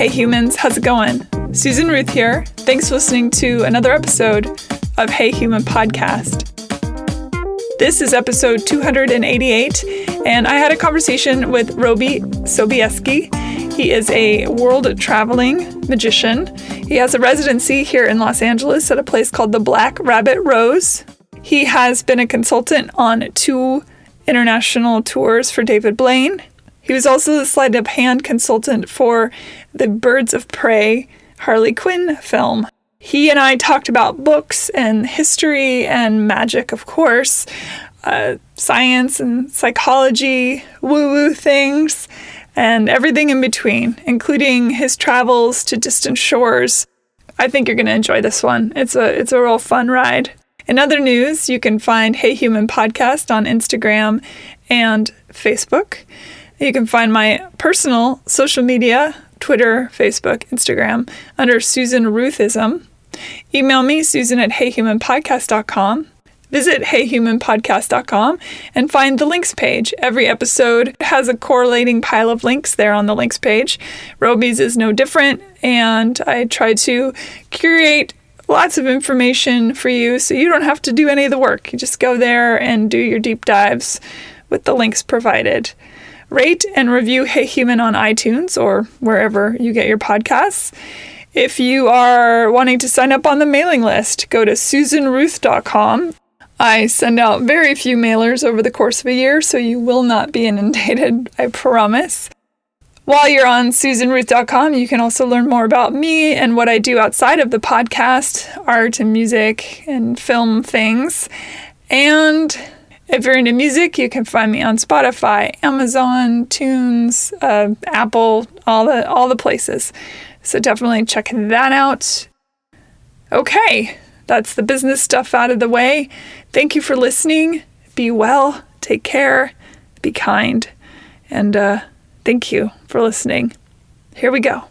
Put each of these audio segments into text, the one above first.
Hey humans, how's it going? Susan Ruth here. Thanks for listening to another episode of Hey Human Podcast. This is episode 288, and I had a conversation with Roby Sobieski. He is a world-traveling magician. He has a residency here in Los Angeles at a place called the Black Rabbit Rose. He has been a consultant on 2 international tours for David Blaine. He was also the sleight-of-hand consultant for the Birds of Prey Harley Quinn film. He and I talked about books and history and magic, of course, science and psychology, woo-woo things, and everything in between, including his travels to distant shores. I think you're going to enjoy this one. It's a real fun ride. In other news, you can find Hey Human Podcast on Instagram and Facebook. You can find my personal social media, Twitter, Facebook, Instagram, under Susan Ruthism. Email me, susan@heyhumanpodcast.com. Visit heyhumanpodcast.com and find the links page. Every episode has a correlating pile of links there on the links page. Roby's is no different, and I try to curate lots of information for you so you don't have to do any of the work. You just go there and do your deep dives with the links provided. Rate and review Hey Human on iTunes or wherever you get your podcasts. If you are wanting to sign up on the mailing list, go to susanruth.com. I send out very few mailers over the course of a year, so you will not be inundated, I promise. While you're on susanruth.com, you can also learn more about me and what I do outside of the podcast, art and music and film things. And if you're into music, you can find me on Spotify, Amazon, Tunes, Apple, all the places. So definitely check that out. Okay, that's the business stuff out of the way. Thank you for listening. Be well, take care, be kind, and thank you for listening. Here we go.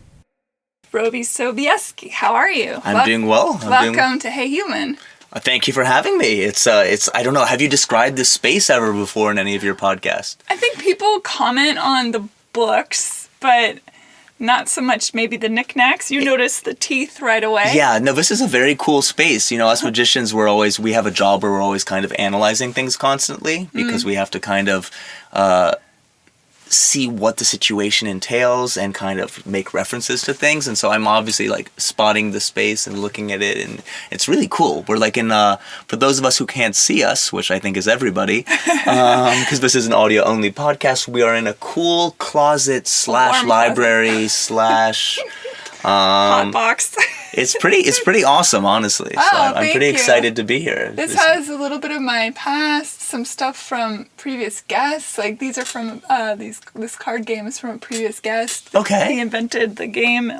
Roby Sobieski, how are you? I'm doing well. Welcome to Hey Human. Thank you for having me. It's I don't know, have you described this space ever before in any of your podcasts? I think people comment on the books, but not so much maybe the knickknacks. You notice the teeth right away. Yeah, no, this is a very cool space. You know, us magicians, we have a job where we're always kind of analyzing things constantly because we have to kind of see what the situation entails and kind of make references to things. And so I'm obviously like spotting the space and looking at it, and it's really cool. We're like in, for those of us who can't see us, which I think is everybody, because this is an audio only podcast, we are in a cool closet / library / hot box. It's pretty awesome, honestly. So I'm pretty excited to be here. This has a little bit of my past, some stuff from previous guests. Like these are from this card game is from a previous guest. Okay. He invented the game.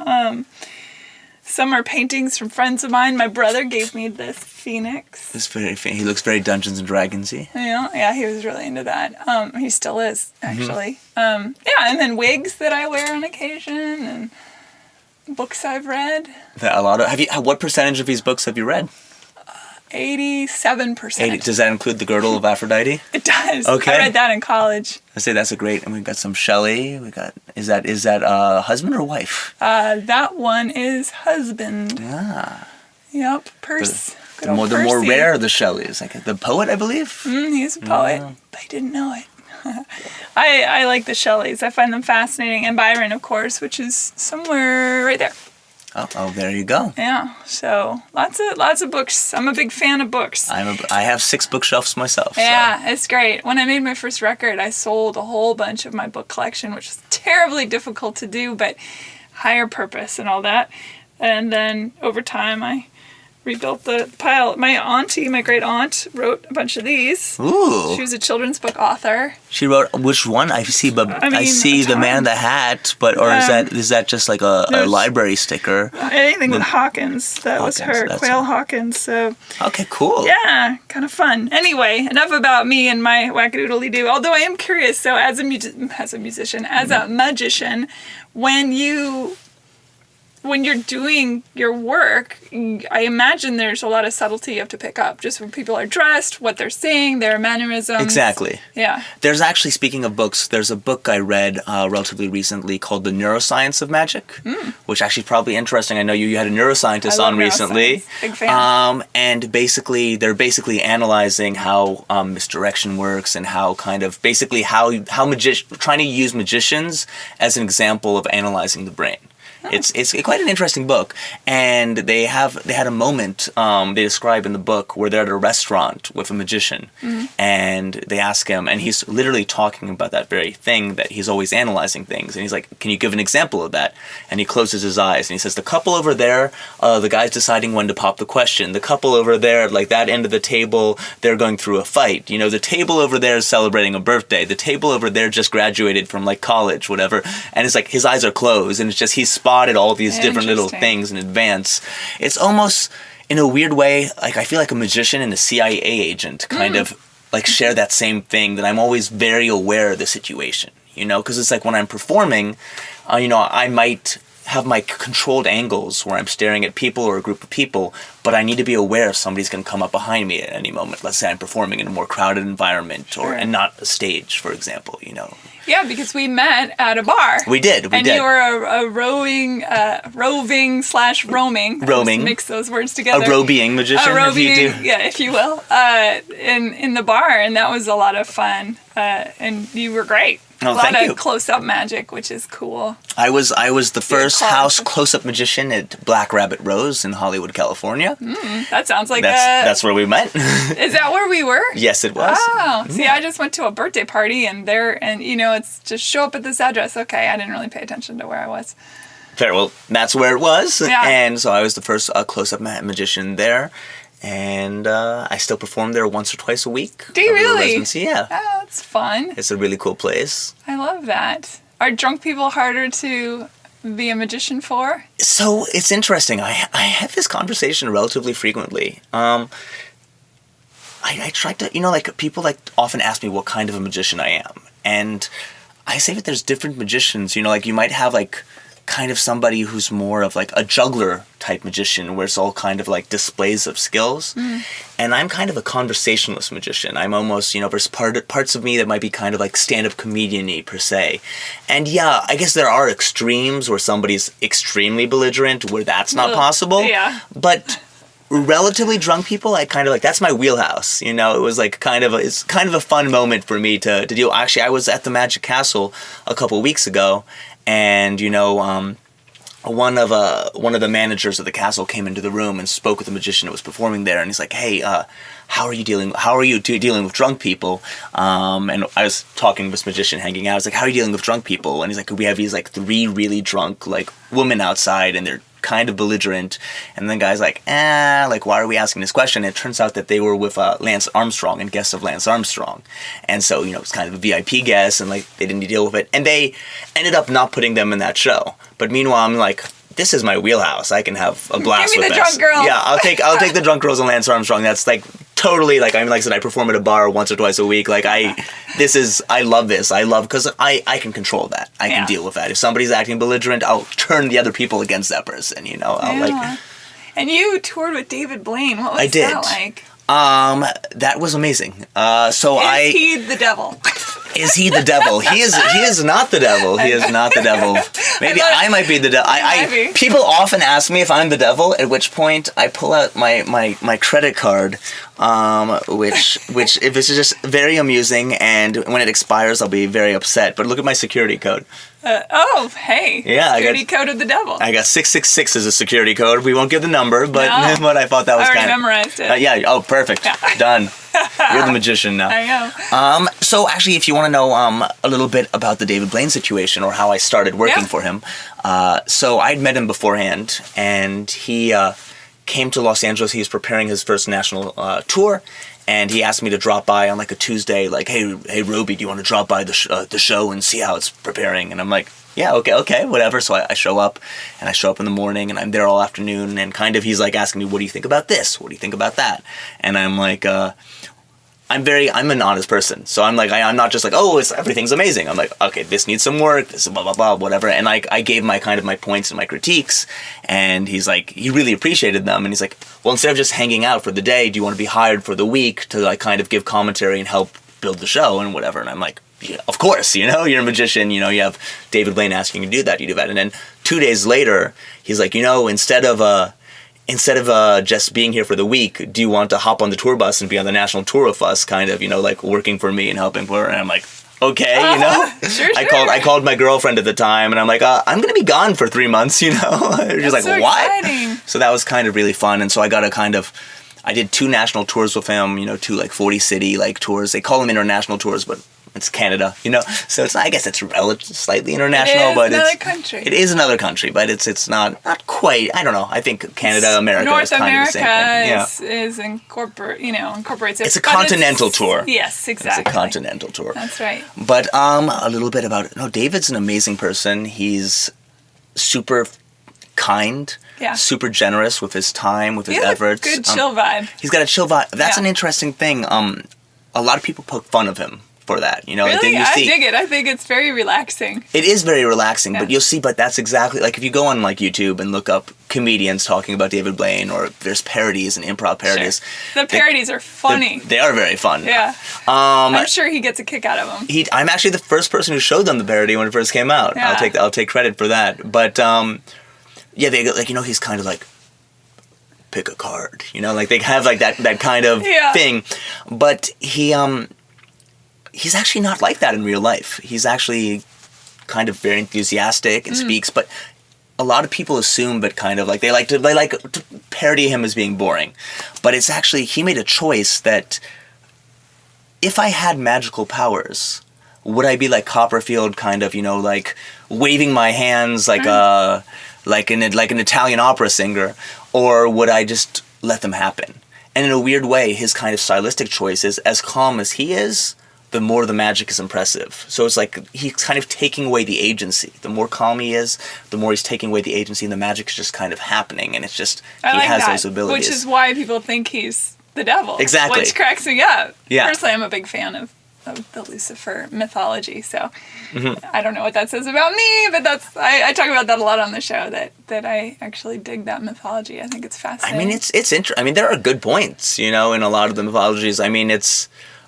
Some are paintings from friends of mine. My brother gave me this phoenix. It's very he looks very Dungeons and Dragons-y. Yeah, he was really into that. He still is, actually. And then wigs that I wear on occasion, and books I've read. What percentage of these books have you read? 87%. Does that include The Girdle of Aphrodite? It does. Okay. I read that in college. I say that's a great, and we've got some Shelley. Is that husband or wife? That one is husband. Ah. Yep, Percy. The more rare the Shelleys, like the poet, I believe. He's a poet, but I didn't know it. I like the Shelleys. I find them fascinating, and Byron, of course, which is somewhere right there. Oh, there you go. Yeah. So lots of books. I'm a big fan of books. I have 6 bookshelves myself. Yeah, so. It's great. When I made my first record, I sold a whole bunch of my book collection, which was terribly difficult to do, but higher purpose and all that. And then over time, I rebuilt the pile. My great aunt, wrote a bunch of these. Ooh. She was a children's book author. She wrote which one? I see The Man in the Hat, is that just like a library sticker? Anything with Hawkins. That was her, Quail Hawkins. So. Okay, cool. Yeah, kind of fun. Anyway, enough about me and my wackadoodly-doo. Although I am curious, so as a magician, when you when you're doing your work, I imagine there's a lot of subtlety you have to pick up. Just when people are dressed, what they're saying, their mannerisms. Exactly. Yeah. There's actually, speaking of books, there's a book I read relatively recently called The Neuroscience of Magic, which actually is probably interesting. I know you had a neuroscientist on recently. Big fan. And basically, they're basically analyzing how misdirection works and how kind of basically how trying to use magicians as an example of analyzing the brain. It's quite an interesting book, and they had a moment they describe in the book where they're at a restaurant with a magician, and they ask him, and he's literally talking about that very thing, that he's always analyzing things, and he's like, "Can you give an example of that?" And he closes his eyes and he says, "The couple over there, the guy's deciding when to pop the question. The couple over there, like that end of the table, they're going through a fight. You know, the table over there is celebrating a birthday. The table over there just graduated from like college, whatever." And it's like his eyes are closed, and it's just he's spotted all these different little things in advance. It's almost, in a weird way, like I feel like a magician and a CIA agent kind of like share that same thing, that I'm always very aware of the situation, you know, because it's like when I'm performing, you know, I might have my controlled angles where I'm staring at people or a group of people, but I need to be aware if somebody's going to come up behind me at any moment. Let's say I'm performing in a more crowded environment and not a stage, for example, you know. Yeah, because we met at a bar. We did. And you were a roving/roaming. Roaming. Mix those words together. A robying magician, if you will. In the bar, and that was a lot of fun. And you were great. Oh, a lot thank you. of close-up magic, which is cool. I was the first house close-up magician at Black Rabbit Rose in Hollywood, California. That sounds like that's where we met. Is that where we were? Yes, it was. Oh, see, I just went to a birthday party, and you know, it's just show up at this address. Okay, I didn't really pay attention to where I was. Fair. Well, that's where it was, yeah. And so I was the first close-up magician there. And I still perform there once or twice a week. Do you really? Residency, yeah. Oh, that's fun. It's a really cool place. I love that. Are drunk people harder to be a magician for? So it's interesting. I have this conversation relatively frequently. I try to, you know, like people like often ask me what kind of a magician I am. And I say that there's different magicians, you know, like you might have like kind of somebody who's more of like a juggler type magician where it's all kind of like displays of skills. And I'm kind of a conversationalist magician. I'm almost, you know, there's parts of me that might be kind of like stand-up comedian-y per se. And yeah, I guess there are extremes where somebody's extremely belligerent where that's not possible. Yeah. But relatively drunk people, I kind of like, that's my wheelhouse. You know, it was like it's kind of a fun moment for me to deal. Actually, I was at the Magic Castle a couple of weeks ago. And, you know, one of the managers of the castle came into the room and spoke with the magician that was performing there. And he's like, "Hey, how are you dealing with drunk people?" And I was talking to this magician hanging out. I was like, "How are you dealing with drunk people?" And he's like, "We have these like 3 really drunk like women outside, and they're kind of belligerent." And the guy's like, like, why are we asking this question? And it turns out that they were with Lance Armstrong and guests of Lance Armstrong. And so, you know, it's kind of a VIP guest, and like they didn't deal with it. And they ended up not putting them in that show. But meanwhile, I'm like, this is my wheelhouse. I can have a blast with this. Give me the drunk girls. Yeah, I'll take the drunk girls and Lance Armstrong. That's like totally like, I mean, like I said, I perform at a bar once or twice a week. Like I love this. Because I can control that. I can deal with that. If somebody's acting belligerent, I'll turn the other people against that person, you know. And you toured with David Blaine. What was that like? That was amazing. Is he the devil? Is he the devil? He is not the devil. He is not the devil. Maybe I might be the devil. People often ask me if I'm the devil, at which point I pull out my credit card, which if this is just very amusing, and when it expires I'll be very upset. But look at my security code. Hey. Yeah, security code of the devil. I got 666 as a security code. We won't give the number, but but I thought that was kind of... I already memorized it. Yeah. Oh, perfect. Yeah. Done. You're the magician now. I know. So actually, if you want to know a little bit about the David Blaine situation or how I started working for him, so I'd met him beforehand, and he came to Los Angeles. He was preparing his first national tour. And he asked me to drop by on like a Tuesday, like, hey, Roby, do you want to drop by the show and see how it's preparing? And I'm like, yeah, okay, whatever. So I show up, and I show up in the morning, and I'm there all afternoon, and kind of he's like asking me, what do you think about this? What do you think about that? And I'm like, I'm an honest person. So I'm like, I'm not just like, oh, everything's amazing. I'm like, okay, this needs some work, this is blah, blah, blah, whatever. And I gave my kind of my points and my critiques, and he's like, he really appreciated them. And he's like, well, instead of just hanging out for the day, do you want to be hired for the week to like kind of give commentary and help build the show and whatever? And I'm like, yeah, of course, you're a magician, you have David Blaine asking you to do that, you do that. And then 2 days later, he's like, instead of just being here for the week, do you want to hop on the tour bus and be on the national tour with us, kind of, like working for me and helping for her? And I'm like, okay, Sure. I called my girlfriend at the time, and I'm like, I'm going to be gone for 3 months, She's like, so what? Exciting. So that was kind of really fun. And so I did 2 national tours with him, 2 like 40 city like tours. They call them international tours, but it's Canada, So it's not, I guess it's slightly international, but it is another country, but it's not quite. I don't know. I think Canada, America North is kind of the same thing. Yeah. is incorporates it. It's a continental tour. Yes, exactly. It's a continental tour. That's right. But a little bit about it. No, David's an amazing person. He's super kind. Yeah. Super generous with his time, with his efforts. Good chill vibe. He's got a chill vibe. That's an interesting thing. A lot of people poke fun of him for that. Really? I dig it. I think it's very relaxing. It is very relaxing, but you'll see, but that's exactly, like if you go on like YouTube and look up comedians talking about David Blaine, or there's parodies and improv parodies. Sure. The parodies are funny. They are very fun. Yeah. I'm sure he gets a kick out of them. I'm actually the first person who showed them the parody when it first came out. Yeah. I'll take credit for that. But they like, he's kind of like, pick a card, like they have like that kind of thing. But he's actually not like that in real life. He's actually kind of very enthusiastic and speaks, but a lot of people assume, but kind of like they like to parody him as being boring. But it's actually, he made a choice that if I had magical powers, would I be like Copperfield, kind of, like waving my hands like an Italian opera singer, or would I just let them happen? And in a weird way, his kind of stylistic choice is, as calm as he is, the more the magic is impressive. So it's like he's kind of taking away the agency. The more calm he is, the more he's taking away the agency, and the magic is just kind of happening, and it's just, he has those abilities. Which is why people think he's the devil. Exactly. Which cracks me up. Yeah. Personally, I'm a big fan of the Lucifer mythology, so I don't know what that says about me, but I talk about that a lot on the show, that I actually dig that mythology. I think it's fascinating. I mean, it's interesting. I mean, there are good points, in a lot of the mythologies. I mean,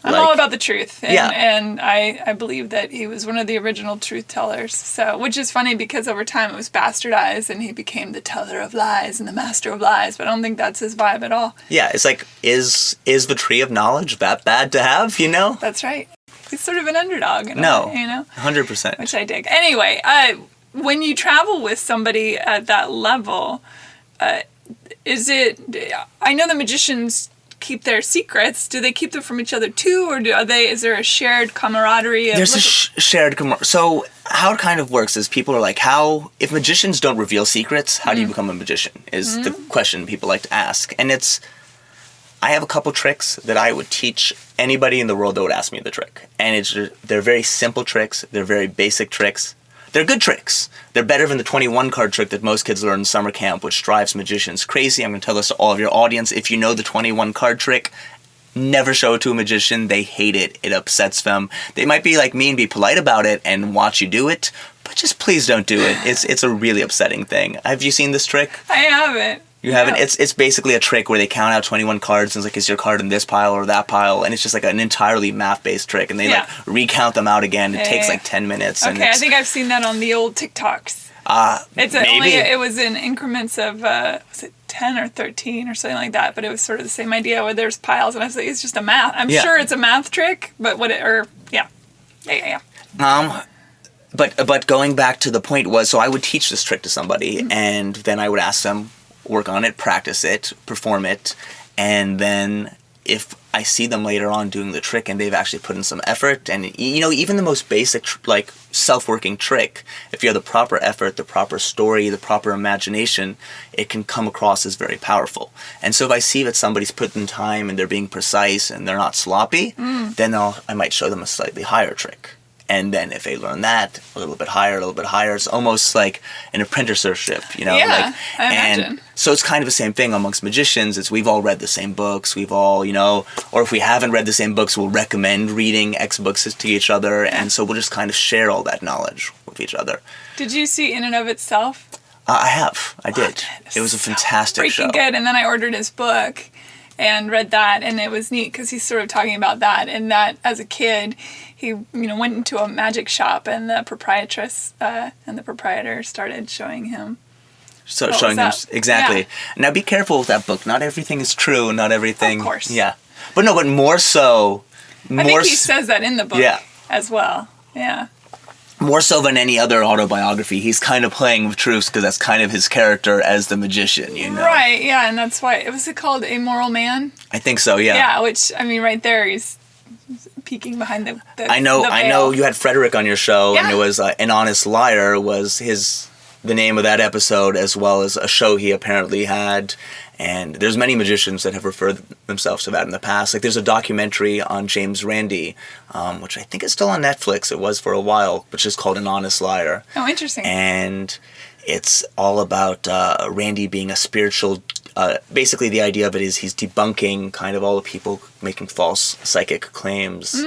I'm all about the truth, and I believe that he was one of the original truth tellers. So, which is funny because over time it was bastardized, and he became the teller of lies and the master of lies. But I don't think that's his vibe at all. Yeah, it's like, is the tree of knowledge that bad to have? That's right. He's sort of an underdog. In a way, 100%. Which I dig. Anyway, when you travel with somebody at that level, is it? I know the magicians keep their secrets. Do they keep them from each other too, or is there a shared camaraderie? There's a shared camaraderie. So how it kind of works is, people are like, if magicians don't reveal secrets, how do you become a magician? Is the question people like to ask. And I have a couple tricks that I would teach anybody in the world that would ask me the trick. And they're very simple tricks. They're very basic tricks. They're good tricks. They're better than the 21 card trick that most kids learn in summer camp, which drives magicians crazy. I'm going to tell this to all of your audience. If you know the 21 card trick, never show it to a magician. They hate it. It upsets them. They might be like me and be polite about it and watch you do it, but just please don't do it. It's a really upsetting thing. Have you seen this trick? I haven't. You haven't? It's basically a trick where they count out 21 cards, and it's like, is your card in this pile or that pile? And it's just like an entirely math-based trick, and they like recount them out again. It takes like 10 minutes. Okay, I think I've seen that on the old TikToks. Maybe. It was in increments of, was it 10 or 13 or something like that, but it was sort of the same idea where there's piles, and I was like, it's just a math. I'm sure it's a math trick, but Yeah. But going back to the point was, so I would teach this trick to somebody, and then I would ask them, work on it, practice it, perform it, and then if I see them later on doing the trick and they've actually put in some effort, and even the most basic self-working trick, if you have the proper effort, the proper story, the proper imagination, it can come across as very powerful. And so if I see that somebody's put in time and they're being precise and they're not sloppy, then I might show them a slightly higher trick. And then if they learn that, a little bit higher, it's almost like an apprenticeship, you know? Yeah, I imagine. And so it's kind of the same thing amongst magicians. It's we've all read the same books. We've all, you know, or if we haven't read the same books, we'll recommend reading X books to each other. And so we'll just kind of share all that knowledge with each other. Did you see In and of Itself? I have. I did. It was a fantastic show. Freaking good. And then I ordered his book and read that, and it was neat because he's sort of talking about that, and that as a kid he went into a magic shop, and the proprietress and the proprietor started showing him exactly. Yeah. Now be careful with that book. Not everything is true, not everything, of course, yeah, but more so I think he says that in the book, yeah, as well, yeah. More so than any other autobiography, he's kind of playing with truths because that's kind of his character as the magician, you know? Right, yeah, and that's why, was it called A Moral Man? I think so, yeah. Yeah, which, I mean, right there, he's peeking behind the I know you had Frederick on your show, yeah. And it was An Honest Liar was the name of that episode, as well as a show he apparently had. And there's many magicians that have referred themselves to that in the past. Like there's a documentary on James Randi, which I think is still on Netflix. It was for a while, which is called An Honest Liar. Oh, interesting. And it's all about Randi being a spiritual... basically the idea of it is he's debunking kind of all the people making false psychic claims.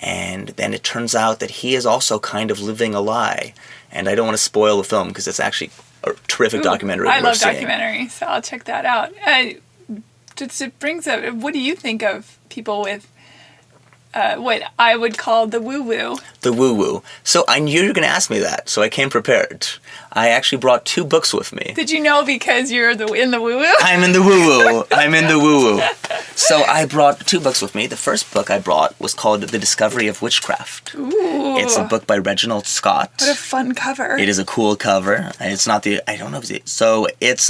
And then it turns out that he is also kind of living a lie. And I don't want to spoil the film because it's actually a terrific documentary. I love documentaries, so I'll check that out. It brings up, what do you think of people with what I would call the woo-woo? The woo-woo. So I knew you were going to ask me that, so I came prepared. I actually brought 2 books with me. Did you know because you're in the woo-woo? I'm in the woo-woo. I'm in the woo-woo. So I brought 2 books with me. The first book I brought was called The Discovery of Witchcraft. Ooh. It's a book by Reginald Scott. What a fun cover. It is a cool cover. It's not I don't know if it's... So it's...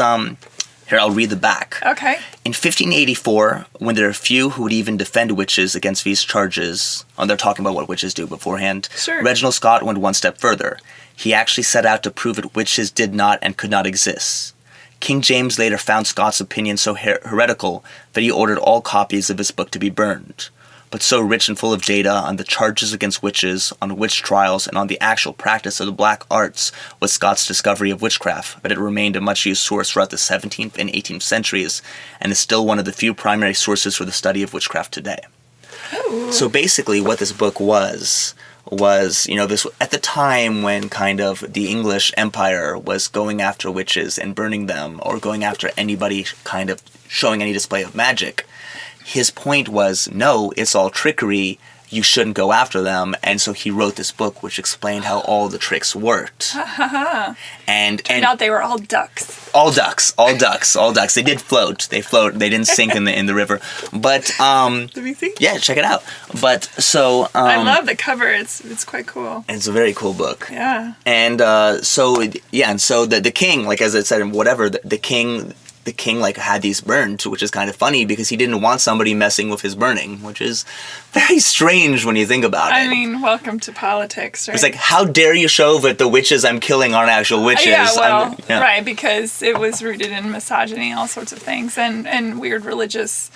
Here, I'll read the back. Okay. In 1584, when there are few who would even defend witches against these charges, they're talking about what witches do beforehand, sure. Reginald Scott went one step further. He actually set out to prove that witches did not and could not exist. King James later found Scott's opinion so heretical that he ordered all copies of his book to be burned. But so rich and full of data on the charges against witches, on witch trials, and on the actual practice of the black arts was Scott's discovery of witchcraft, that it remained a much-used source throughout the 17th and 18th centuries, and is still one of the few primary sources for the study of witchcraft today. Ooh. So basically what this book was, this at the time when kind of the English Empire was going after witches and burning them, or going after anybody kind of showing any display of magic, his point was, no, it's all trickery, you shouldn't go after them, and so he wrote this book which explained how all the tricks worked. And turned out they were all ducks. All ducks. They did float. They didn't sink in the river. But let me see. Yeah, check it out. But so I love the cover. It's quite cool. It's a very cool book. Yeah. And so the king, like as I said, whatever the king like had these burned, which is kind of funny because he didn't want somebody messing with his burning, which is very strange when you think about it. I mean, welcome to politics, right? It's like, how dare you show that the witches I'm killing aren't actual witches? Right, because it was rooted in misogyny, all sorts of things, and weird religious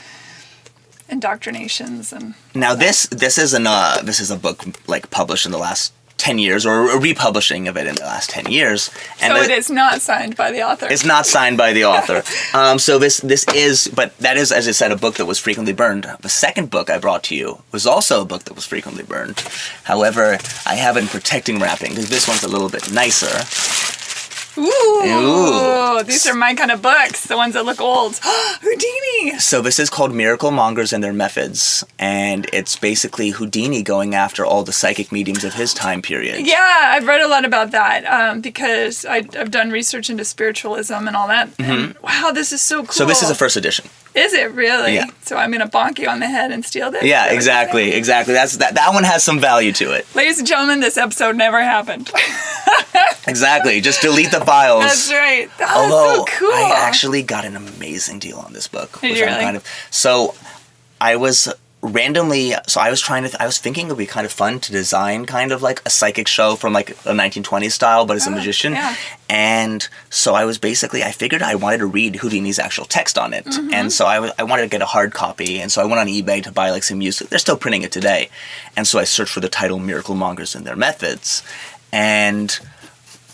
indoctrinations. And now this is a book like published in the last 10 years, or a republishing of it in the last 10 years. And so it is not signed by the author. It's not signed by the author. So this is, but that is, as I said, a book that was frequently burned. The second book I brought to you was also a book that was frequently burned. However, I have it in protecting wrapping, because this one's a little bit nicer. Ooh, these are my kind of books, the ones that look old. Houdini! So this is called Miracle Mongers and Their Methods, and it's basically Houdini going after all the psychic mediums of his time period. Yeah, I've read a lot about that because I've done research into spiritualism and all that. Mm-hmm. And, wow, this is so cool. So this is a first edition. Is it really? Yeah. So I'm going to bonk you on the head and steal this? Yeah, exactly. That one has some value to it. Ladies and gentlemen, this episode never happened. Exactly. Just delete the files. That's right. Although, so cool. I actually got an amazing deal on this book. Did you really? So I was randomly, so I was thinking it would be kind of fun to design kind of like a psychic show from like a 1920s style, but as a magician. Yeah. And so I figured I wanted to read Houdini's actual text on it. And so I wanted to get a hard copy. And so I went on eBay to buy like some used, they're still printing it today. And so I searched for the title Miracle Mongers and Their Methods. And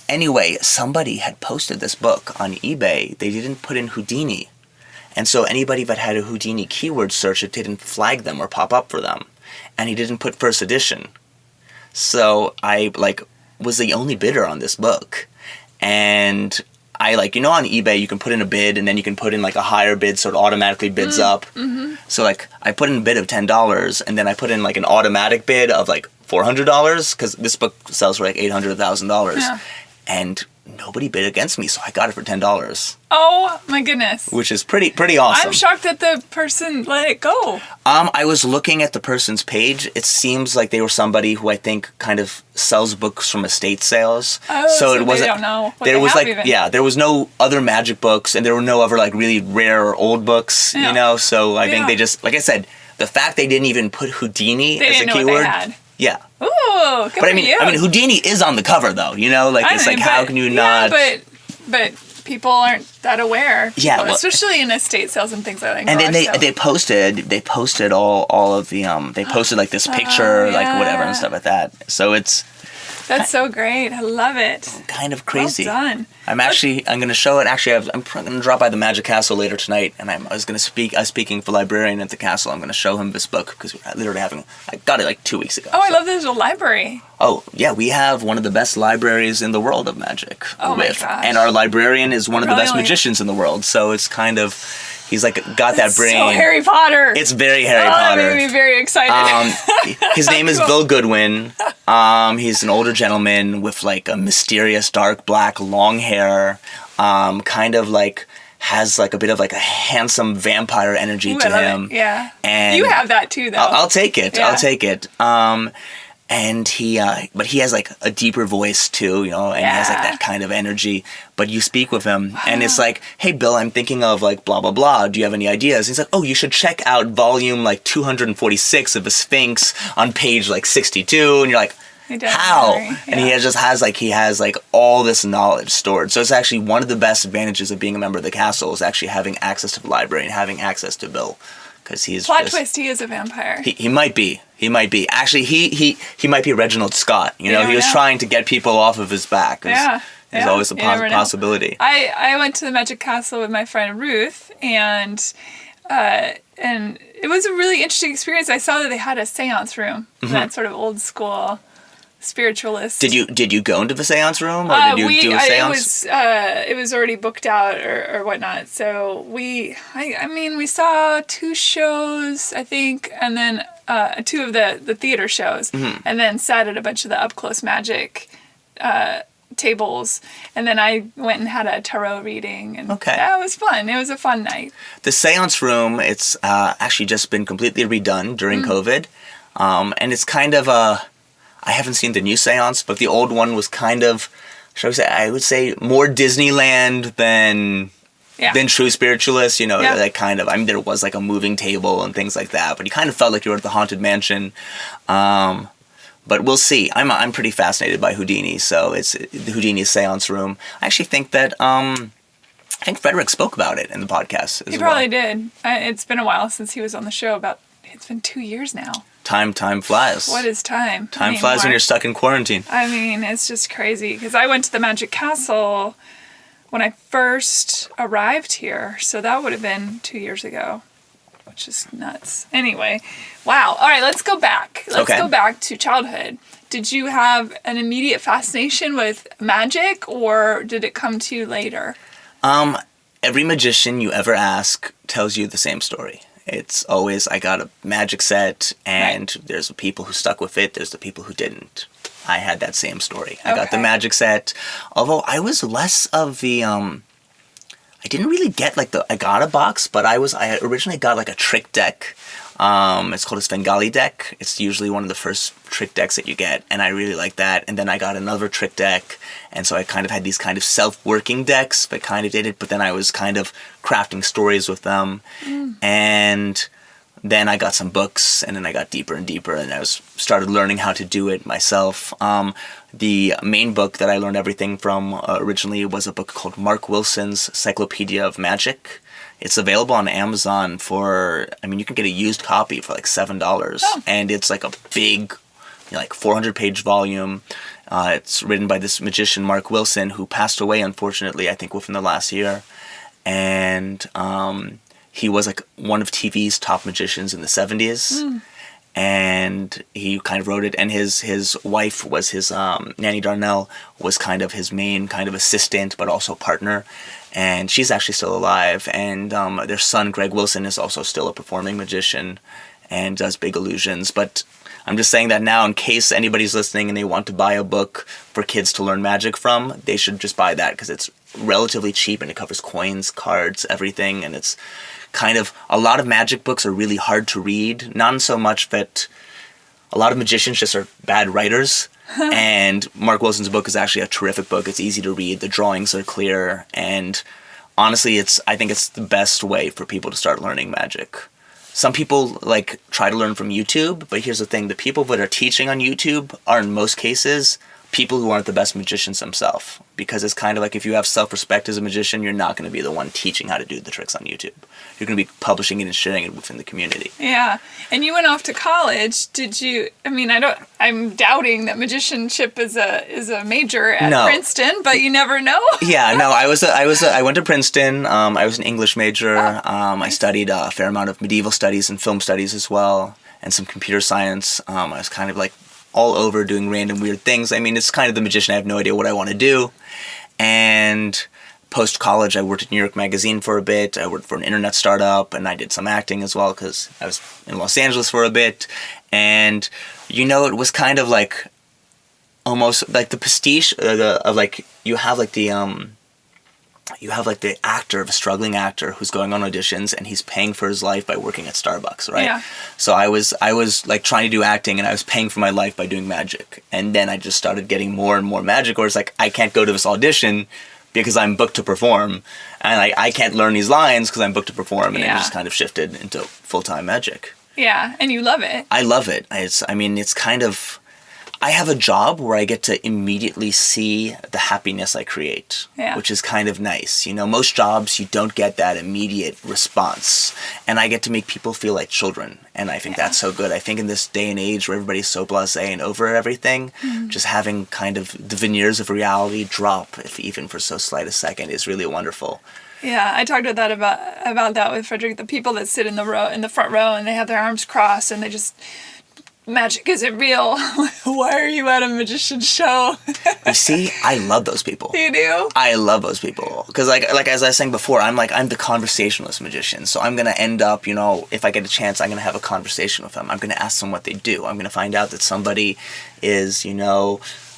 anyway, somebody had posted this book on eBay. They didn't put in Houdini. And so anybody that had a Houdini keyword search, it didn't flag them or pop up for them. And he didn't put first edition. So I was the only bidder on this book. And I on eBay you can put in a bid and then you can put in like a higher bid so it automatically bids up. So I put in a bid of $10 and then I put in like an automatic bid of like $400 because this book sells for like $800, $1,000. Yeah. And nobody bid against me, so I got it for $10. Oh my goodness. Which is pretty awesome. I'm shocked that the person let it go. I was looking at the person's page. It seems like they were somebody who I think kind of sells books from estate sales. Oh, so it wasn't, they don't know what there they was have like even. Yeah, there was no other magic books and there were no other like really rare or old books, so I think they just, like I said, the fact they didn't even put Houdini as a keyword. What they had. Yeah. Ooh, good but for you. Houdini is on the cover though, it's like how can you not? But people aren't that aware. Yeah, especially in estate sales and things like that. And then they posted all of the they posted like this picture like whatever and stuff like that. So that's so great. I love it. Kind of crazy. Well done. I'm going to show it. Actually, I'm going to drop by the Magic Castle later tonight, and I was going to speaking for librarian at the castle. I'm going to show him this book because we're literally I got it like 2 weeks ago. Oh, I love this little library. Oh, yeah, we have one of the best libraries in the world of magic. Oh my gosh. And our librarian is one of the best magicians in the world, so it's kind of, he's like got that brain. So Harry Potter. It's very Harry Potter. That made me very excited. His name is Bill Goodwin. He's an older gentleman with like a mysterious dark black long hair, kind of like has like a bit of like a handsome vampire energy to him. It. Yeah. And you have that too, though. I'll take it. Yeah. I'll take it. And but he has like a deeper voice too, and he has like that kind of energy. But you speak with him, and it's like, "Hey, Bill, I'm thinking of like blah blah blah. Do you have any ideas?" And he's like, "Oh, you should check out volume like 246 of the Sphinx on page like 62." And you're like, "How?" Yeah. And he has all this knowledge stored. So it's actually one of the best advantages of being a member of the castle is actually having access to the library and having access to Bill. Because he's plot twist, he is a vampire. He might be. Actually, he might be Reginald Scott. He was trying to get people off of his back. There's always a possibility. I went to the Magic Castle with my friend Ruth, and it was a really interesting experience. I saw that they had a seance room, that sort of old school spiritualist. Did you go into the seance room, or did you do a seance? It was already booked out or whatnot. So we saw 2 shows, I think, and then 2 of the theater shows, and then sat at a bunch of the up close magic tables, and then I went and had a tarot reading, and that was fun. It was a fun night. The seance room, it's actually just been completely redone during COVID, and it's kind of I haven't seen the new seance, but the old one was kind of, I would say more Disneyland than true spiritualist, that kind of, there was like a moving table and things like that, but you kind of felt like you were at the Haunted Mansion. But we'll see. I'm pretty fascinated by Houdini, so it's the Houdini seance room. I actually think that, I think Frederick spoke about it in the podcast as well. He probably did. It's been a while since he was on the show. It's been 2 years now. Time flies. What is time? Time flies when you're stuck in quarantine. I mean, it's just crazy. Because I went to the Magic Castle when I first arrived here. So that would have been 2 years ago. Which is nuts. Anyway. Wow. All right, let's go back. Let's go back to childhood. Did you have an immediate fascination with magic, or did it come to you later? Every magician you ever ask tells you the same story. It's always, I got a magic set, and there's the people who stuck with it, there's the people who didn't. I had that same story. I got the magic set, although I was less of the, I didn't really get I got a box, but I originally got like a trick deck. It's called a Svengali deck. It's usually one of the first trick decks that you get, and I really like that. And then I got another trick deck, and so I kind of had these kind of self-working decks that kind of did it, but then I was kind of crafting stories with them. And then I got some books, and then I got deeper and deeper, and I started learning how to do it myself. The main book that I learned everything from originally was a book called Mark Wilson's Cyclopedia of Magic. It's available on Amazon for, you can get a used copy for like $7. Oh. And it's like a big, 400-page volume. It's written by this magician, Mark Wilson, who passed away, unfortunately, I think within the last year. And he was like one of TV's top magicians in the 70s. Mm. And he kind of wrote it, and his wife was his, Nanny Darnell, was kind of his main kind of assistant, but also partner. And she's actually still alive. And their son, Greg Wilson, is also still a performing magician and does big illusions. But I'm just saying that now in case anybody's listening and they want to buy a book for kids to learn magic from, they should just buy that because it's relatively cheap and it covers coins, cards, everything. And it's kind of, a lot of magic books are really hard to read. Not so much that a lot of magicians just are bad writers. And Mark Wilson's book is actually a terrific book. It's easy to read. The drawings are clear. And honestly, I think it's the best way for people to start learning magic. Some people try to learn from YouTube, but here's the thing. The people that are teaching on YouTube are in most cases people who aren't the best magicians themselves. Because it's kind of like if you have self-respect as a magician, you're not going to be the one teaching how to do the tricks on YouTube. You're going to be publishing it and sharing it within the community. Yeah. And you went off to college. Did you, I'm doubting that magicianship is a major at Princeton, but you never know. Yeah, no, I went to Princeton. I was an English major. I studied a fair amount of medieval studies and film studies as well, and some computer science. I was kind of all over doing random weird things. It's kind of the magician. I have no idea what I want to do. And post-college, I worked at New York Magazine for a bit. I worked for an internet startup, and I did some acting as well because I was in Los Angeles for a bit. And, it was kind of almost the prestige of you have the actor, the struggling actor who's going on auditions and he's paying for his life by working at Starbucks, right? Yeah. So I was trying to do acting and I was paying for my life by doing magic. And then I just started getting more and more magic, where it's I can't go to this audition because I'm booked to perform, and I can't learn these lines because I'm booked to perform, and it just kind of shifted into full-time magic. Yeah, and you love it. I love it. It's kind of, I have a job where I get to immediately see the happiness I create, which is kind of nice. Most jobs, you don't get that immediate response. And I get to make people feel like children. And I think that's so good. I think in this day and age where everybody's so blasé and over everything, just having kind of the veneers of reality drop, if even for so slight a second, is really wonderful. Yeah, I talked about that with Frederick. The people that sit in the front row and they have their arms crossed and they just... Magic isn't real. Why are you at a magician show? You see, I love those people. You do? I love those people. Because as I was saying before, I'm the conversationalist magician. So I'm going to end up, if I get a chance, I'm going to have a conversation with them. I'm going to ask them what they do. I'm going to find out that somebody is,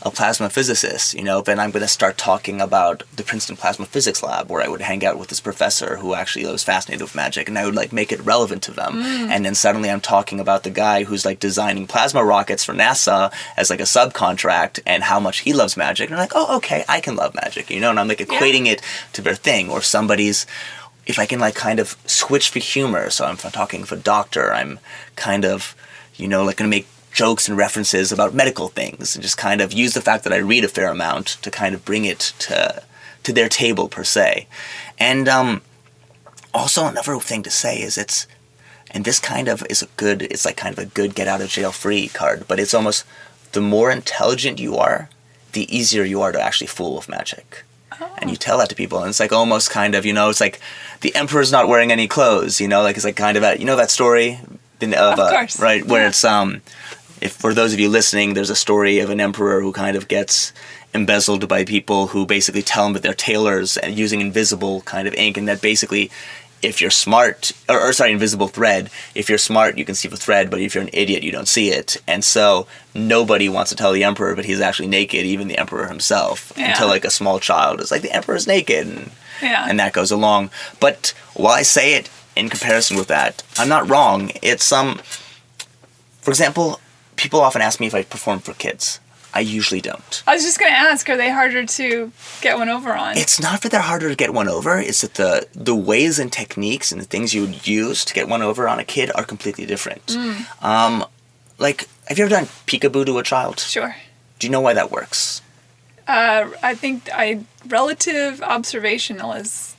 a plasma physicist, then I'm going to start talking about the Princeton Plasma Physics Lab, where I would hang out with this professor who actually was fascinated with magic, and I would make it relevant to them. And then suddenly I'm talking about the guy who's designing plasma rockets for NASA as a subcontract and how much he loves magic. And I'm oh, okay, I can love magic, and I'm equating it to their thing. Or if I can kind of switch the humor, so I'm talking with a doctor, I'm kind of, going to make jokes and references about medical things and just kind of use the fact that I read a fair amount to kind of bring it to their table per se. And also another thing to say is this kind of is it's kind of a good get out of jail free card, but it's almost the more intelligent you are, the easier you are to actually fool with magic. Oh. And you tell that to people, and it's almost kind of, it's the emperor's not wearing any clothes, it's kind of that story of course. Right, where it's if for those of you listening, there's a story of an emperor who kind of gets embezzled by people who basically tell him that they're tailors and using invisible kind of ink, and that basically if you're smart, invisible thread, if you're smart you can see the thread, but if you're an idiot you don't see it. And so nobody wants to tell the emperor, but he's actually naked, even the emperor himself, until a small child is the emperor's naked, and that goes along. But while I say it in comparison with that, I'm not wrong. It's for example, people often ask me if I perform for kids. I usually don't. I was just going to ask, are they harder to get one over on? It's not that they're harder to get one over. It's that the ways and techniques and the things you would use to get one over on a kid are completely different. Like, have you ever done peekaboo to a child? Sure. Do you know why that works? I think relative observational is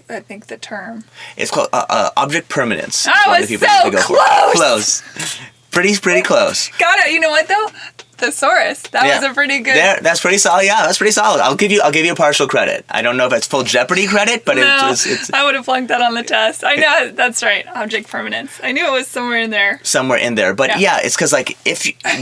I think the term. It's called object permanence. I was so close. Close. Pretty close. Got it. You know what though? Thesaurus. That was a pretty good. That's pretty solid. Yeah, that's pretty solid. I'll give you partial credit. I don't know if it's full Jeopardy credit, but it's. I would have flunked that on the test. I know that's right. Object permanence. I knew it was somewhere in there. Somewhere in there, but yeah it's because like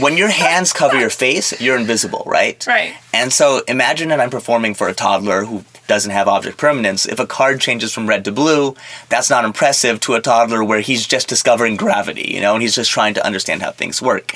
when your hands cover your face, you're invisible, right? Right. And so imagine that I'm performing for a toddler who doesn't have object permanence. If a card changes from red to blue, that's not impressive to a toddler where he's just discovering gravity, and he's just trying to understand how things work.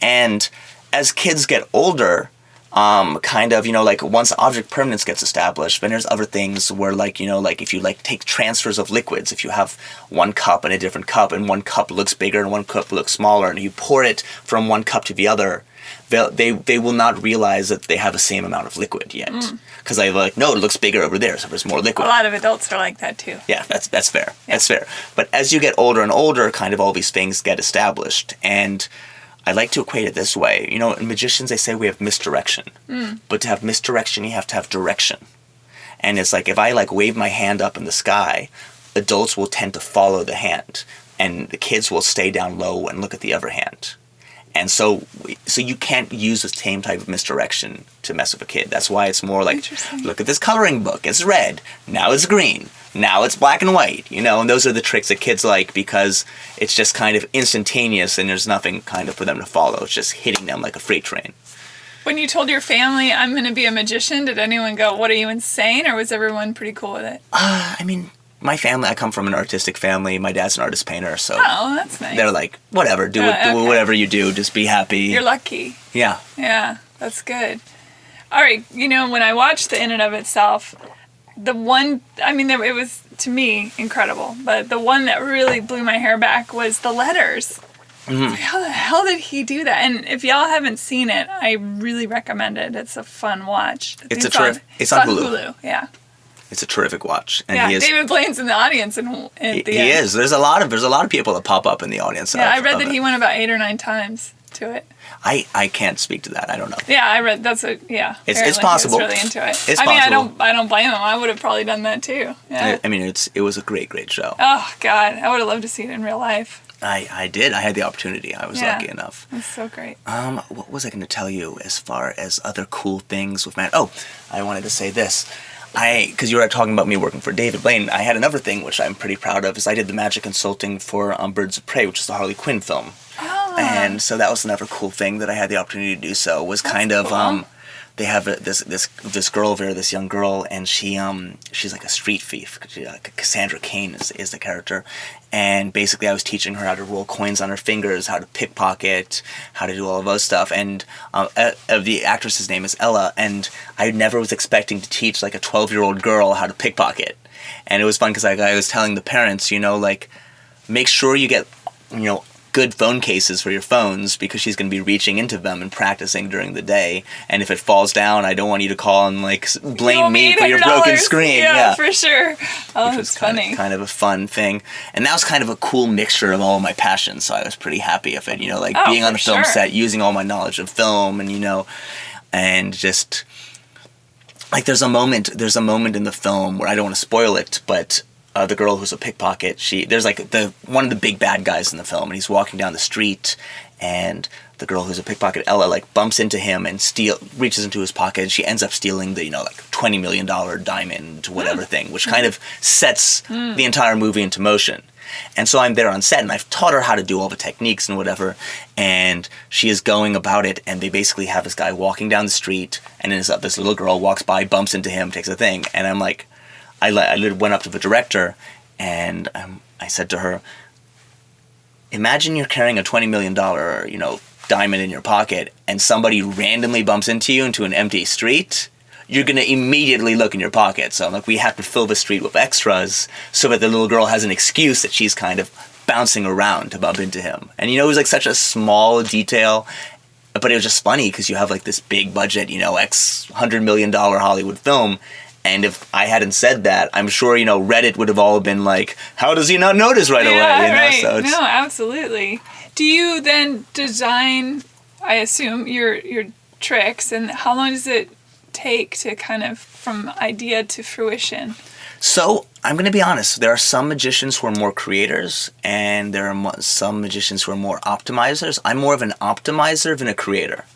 And as kids get older, like once object permanence gets established, then there's other things where like if you like take transfers of liquids, if you have one cup and a different cup and one cup looks bigger and one cup looks smaller and you pour it from one cup to the other, they will not realize that they have the same amount of liquid yet. Because they're like, no, it looks bigger over there, so there's more liquid. A lot of adults are like that too. Yeah, that's fair. Yeah. That's fair. But as you get older and older, kind of all these things get established. And I like to equate it this way. In magicians, they say we have misdirection. But to have misdirection, you have to have direction. And it's like if I like wave my hand up in the sky, adults will tend to follow the hand. And the kids will stay down low and look at the other hand. And so you can't use the same type of misdirection to mess with a kid. That's why it's more like, look at this coloring book. It's red. Now it's green. Now it's black and white. And those are the tricks that kids like because it's just kind of instantaneous and there's nothing kind of for them to follow. It's just hitting them like a freight train. When you told your family, I'm going to be a magician, did anyone go, what, are you insane? Or was everyone pretty cool with it? My family, I come from an artistic family. My dad's an artist painter, so that's nice. They're like, whatever, do whatever you do, just be happy. You're lucky. Yeah. Yeah, that's good. All right, when I watched the in and of itself, it was, to me, incredible. But the one that really blew my hair back was the letters. Mm-hmm. How the hell did he do that? And if y'all haven't seen it, I really recommend it. It's a fun watch. It's on Hulu. Yeah. It's a terrific watch. And David Blaine's in the audience. He is. There's a lot of people that pop up in the audience. Yeah, I read that he went about 8 or 9 times to it. I can't speak to that. I don't know. Yeah, I read it's possible. He was really into it. It's possible. I don't blame him. I would have probably done that too. Yeah. It was a great show. Oh God, I would have loved to see it in real life. I did. I had the opportunity. I was lucky enough. It's so great. What was I going to tell you as far as other cool things with Matt? Oh, I wanted to say this. Because you were talking about me working for David Blaine, I had another thing which I'm pretty proud of, is I did the magic consulting for Birds of Prey, which is the Harley Quinn film. Oh. And so that was another cool thing that I had the opportunity to do. So was kind of cool. They have this girl over there, this young girl, and she's like a street thief. Cassandra Cain is the character, and basically I was teaching her how to roll coins on her fingers, how to pickpocket, how to do all of those stuff. And the actress's name is Ella, and I never was expecting to teach like a 12-year-old girl how to pickpocket, and it was fun because I was telling the parents, make sure you get good phone cases for your phones because she's going to be reaching into them and practicing during the day. And if it falls down, I don't want you to call and blame me for your broken screen. Yeah, for sure. Oh, that's funny. Kind of a fun thing. And that was kind of a cool mixture of all of my passions. So I was pretty happy of it, being on the film set, using all my knowledge of film and just there's a moment in the film where I don't want to spoil it, but the girl who's a pickpocket, there's one of the big bad guys in the film, and he's walking down the street, and the girl who's a pickpocket, Ella, bumps into him and reaches into his pocket, and she ends up stealing the $20 million diamond whatever thing, which kind of sets the entire movie into motion. And so I'm there on set, and I've taught her how to do all the techniques and whatever, and she is going about it, and they basically have this guy walking down the street, and then this little girl walks by, bumps into him, takes a thing, and I'm like, I went up to the director, and I said to her, imagine you're carrying a $20 million, diamond in your pocket, and somebody randomly bumps into you into an empty street. You're going to immediately look in your pocket. So I'm like, we have to fill the street with extras so that the little girl has an excuse that she's kind of bouncing around to bump into him. And it was such a small detail, but it was just funny because you have like this big budget, X $100 million Hollywood film. And if I hadn't said that, I'm sure, Reddit would have all been like, how does he not notice right away? Right. So no, absolutely. Do you then design, I assume, your tricks, and how long does it take to kind of from idea to fruition? So I'm going to be honest. There are some magicians who are more creators, and there are some magicians who are more optimizers. I'm more of an optimizer than a creator.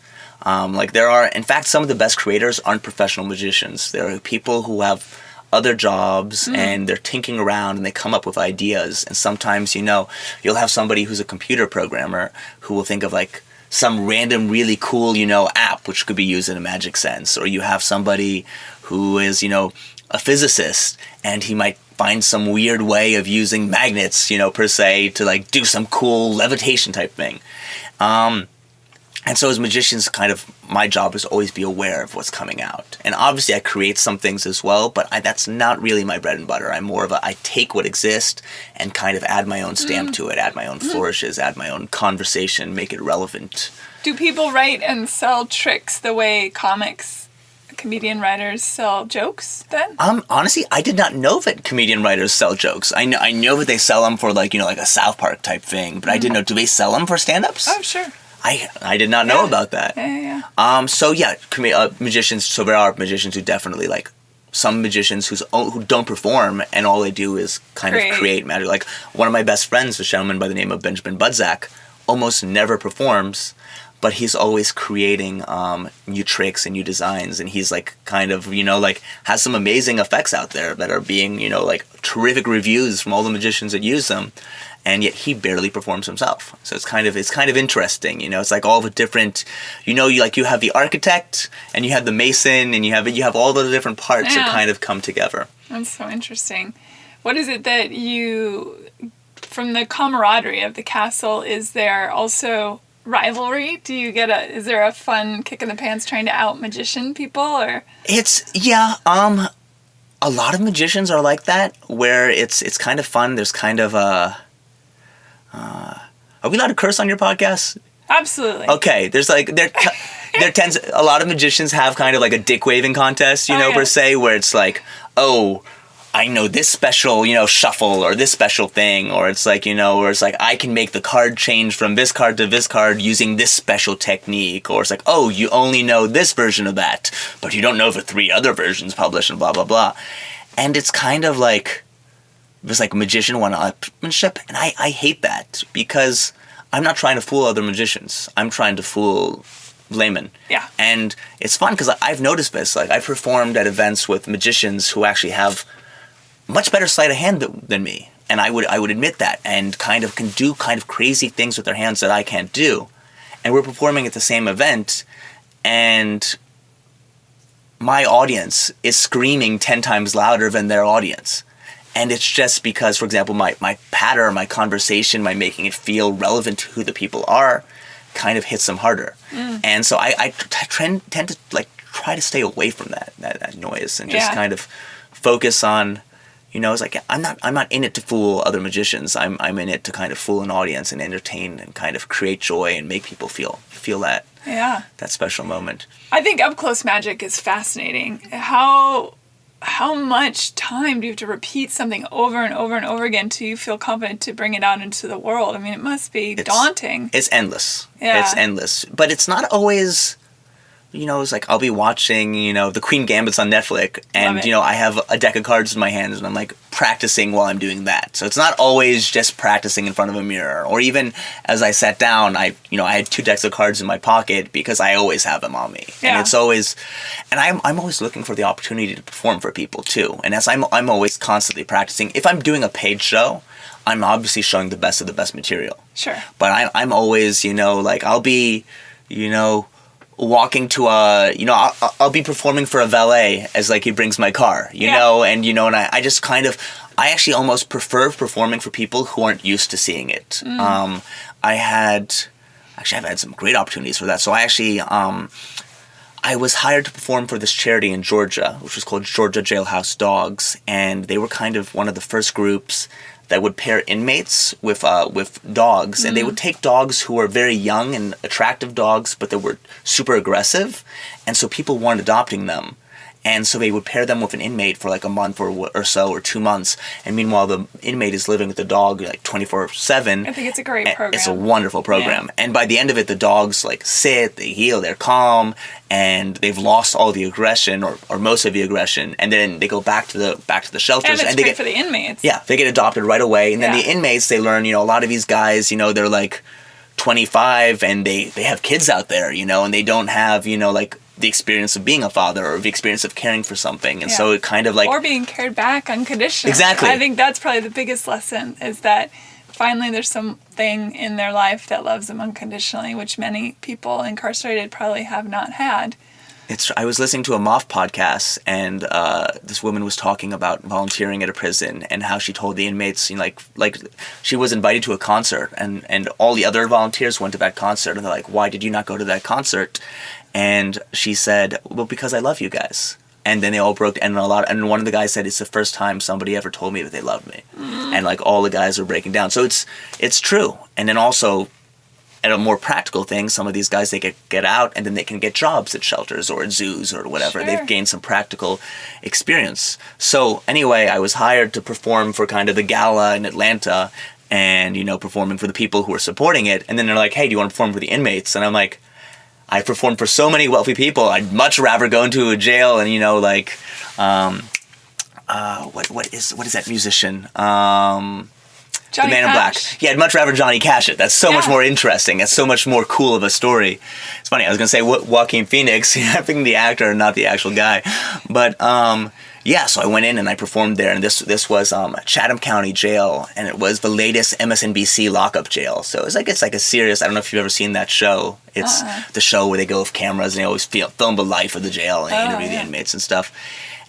In fact, some of the best creators aren't professional magicians. There are people who have other jobs and they're tinkering around and they come up with ideas. And sometimes, you'll have somebody who's a computer programmer who will think of like some random really cool, app which could be used in a magic sense. Or you have somebody who is, a physicist and he might find some weird way of using magnets, per se, to like do some cool levitation type thing. And so as magicians, kind of my job is always be aware of what's coming out. And obviously I create some things as well, but that's not really my bread and butter. I'm more of I take what exists and kind of add my own stamp to it, add my own flourishes, add my own conversation, make it relevant. Do people write and sell tricks the way comedian writers sell jokes then? Honestly, I did not know that comedian writers sell jokes. I know that they sell them for like, like a South Park type thing, but I didn't know, do they sell them for stand-ups? Oh, sure. I did not know about that. Yeah. Magicians. So there are magicians who definitely like some magicians who don't perform and all they do is kind of create magic. Like one of my best friends, a gentleman by the name of Benjamin Budzak, almost never performs, but he's always creating new tricks and new designs, and he's like kind of has some amazing effects out there that are being like terrific reviews from all the magicians that use them. And yet he barely performs himself. So it's kind of interesting, It's like all the different, you have the architect and you have the mason and you have all the different parts that kind of come together. That's so interesting. What is it that from the camaraderie of the castle, is there also rivalry? Is there a fun kick in the pants trying to out magician people, or? A lot of magicians are like that, where it's kind of fun. There's kind of are we allowed to curse on your podcast? Absolutely. Okay, there's like there tends a lot of magicians have kind of like a dick waving contest, per se, where it's like, oh, I know this special, shuffle or this special thing, or it's like, where it's like I can make the card change from this card to this card using this special technique, or it's like, oh, you only know this version of that, but you don't know the 3 other versions published and blah blah blah, and it's kind of like. There's like magician one-upmanship, and I hate that because I'm not trying to fool other magicians. I'm trying to fool laymen. Yeah. And it's fun because I've noticed this. Like I've performed at events with magicians who actually have much better sleight of hand than me, and I would admit that, and kind of can do kind of crazy things with their hands that I can't do. And we're performing at the same event, and my audience is screaming 10 times louder than their audience. And it's just because, for example, my patter, my conversation, my making it feel relevant to who the people are, kind of hits them harder. And so I tend to like try to stay away from that noise and just kind of focus on, it's like I'm not in it to fool other magicians. I'm in it to kind of fool an audience and entertain and kind of create joy and make people feel that special moment. I think up close magic is fascinating. How much time do you have to repeat something over and over and over again till you feel confident to bring it out into the world? I mean, it must be daunting. It's endless. Yeah. It's endless. But it's not always, it's like I'll be watching, the Queen Gambits on Netflix, and, I have a deck of cards in my hands, and I'm like practicing while I'm doing that. So it's not always just practicing in front of a mirror. Or even as I sat down, I had 2 decks of cards in my pocket because I always have them on me. Yeah. And it's always, and I'm always looking for the opportunity to perform for people too. And as I'm always constantly practicing. If I'm doing a paid show, I'm obviously showing the best of the best material. Sure. But I'm always, like I'll be, walking to I'll be performing for a valet as like he brings my car, know, and and I just kind of, I actually almost prefer performing for people who aren't used to seeing it. I've had some great opportunities for that. So I actually, I was hired to perform for this charity in Georgia, which was called Georgia Jailhouse Dogs, and they were kind of one of the first groups that would pair inmates with dogs, and they would take dogs who were very young and attractive dogs, but that were super aggressive, and so people weren't adopting them. And so they would pair them with an inmate for like a month or so, or 2 months. And meanwhile, the inmate is living with the dog like 24/7. I think it's a great program. It's a wonderful program. Yeah. And by the end of it, the dogs like sit, they heal, they're calm, and they've lost all the aggression or most of the aggression. And then they go back to the shelters. And it's they great for the inmates. Yeah, they get adopted right away. And then the inmates, they learn, a lot of these guys, they're like 25 and they have kids out there, and they don't have, like the experience of being a father or the experience of caring for something. And so it kind of like... Or being cared back unconditionally. Exactly. I think that's probably the biggest lesson, is that finally there's something in their life that loves them unconditionally, which many people incarcerated probably have not had. I was listening to a MOF podcast, and this woman was talking about volunteering at a prison and how she told the inmates, like she was invited to a concert, and all the other volunteers went to that concert, and they're like, "Why did you not go to that concert?" And she said, "Well, because I love you guys." And then they all broke, and one of the guys said, "It's the first time somebody ever told me that they loved me," and like all the guys were breaking down. So it's true, and then also. At a more practical thing, some of these guys, they get out and then they can get jobs at shelters or at zoos or whatever. Sure. They've gained some practical experience. So anyway, I was hired to perform for kind of the gala in Atlanta and, performing for the people who were supporting it. And then they're like, "Hey, do you want to perform for the inmates?" And I'm like, I performed for so many wealthy people. I'd much rather go into a jail and, what is that musician? Johnny the Man in Black. Yeah, I'd much rather Johnny Cash it. That's so much more interesting. That's so much more cool of a story. It's funny, I was going to say Joaquin Phoenix. I'm thinking the actor and not the actual guy. But, so I went in and I performed there. And this was Chatham County Jail. And it was the latest MSNBC lockup jail. So it's like a serious, I don't know if you've ever seen that show. It's the show where they go with cameras and they always film the life of the jail and interview the inmates and stuff.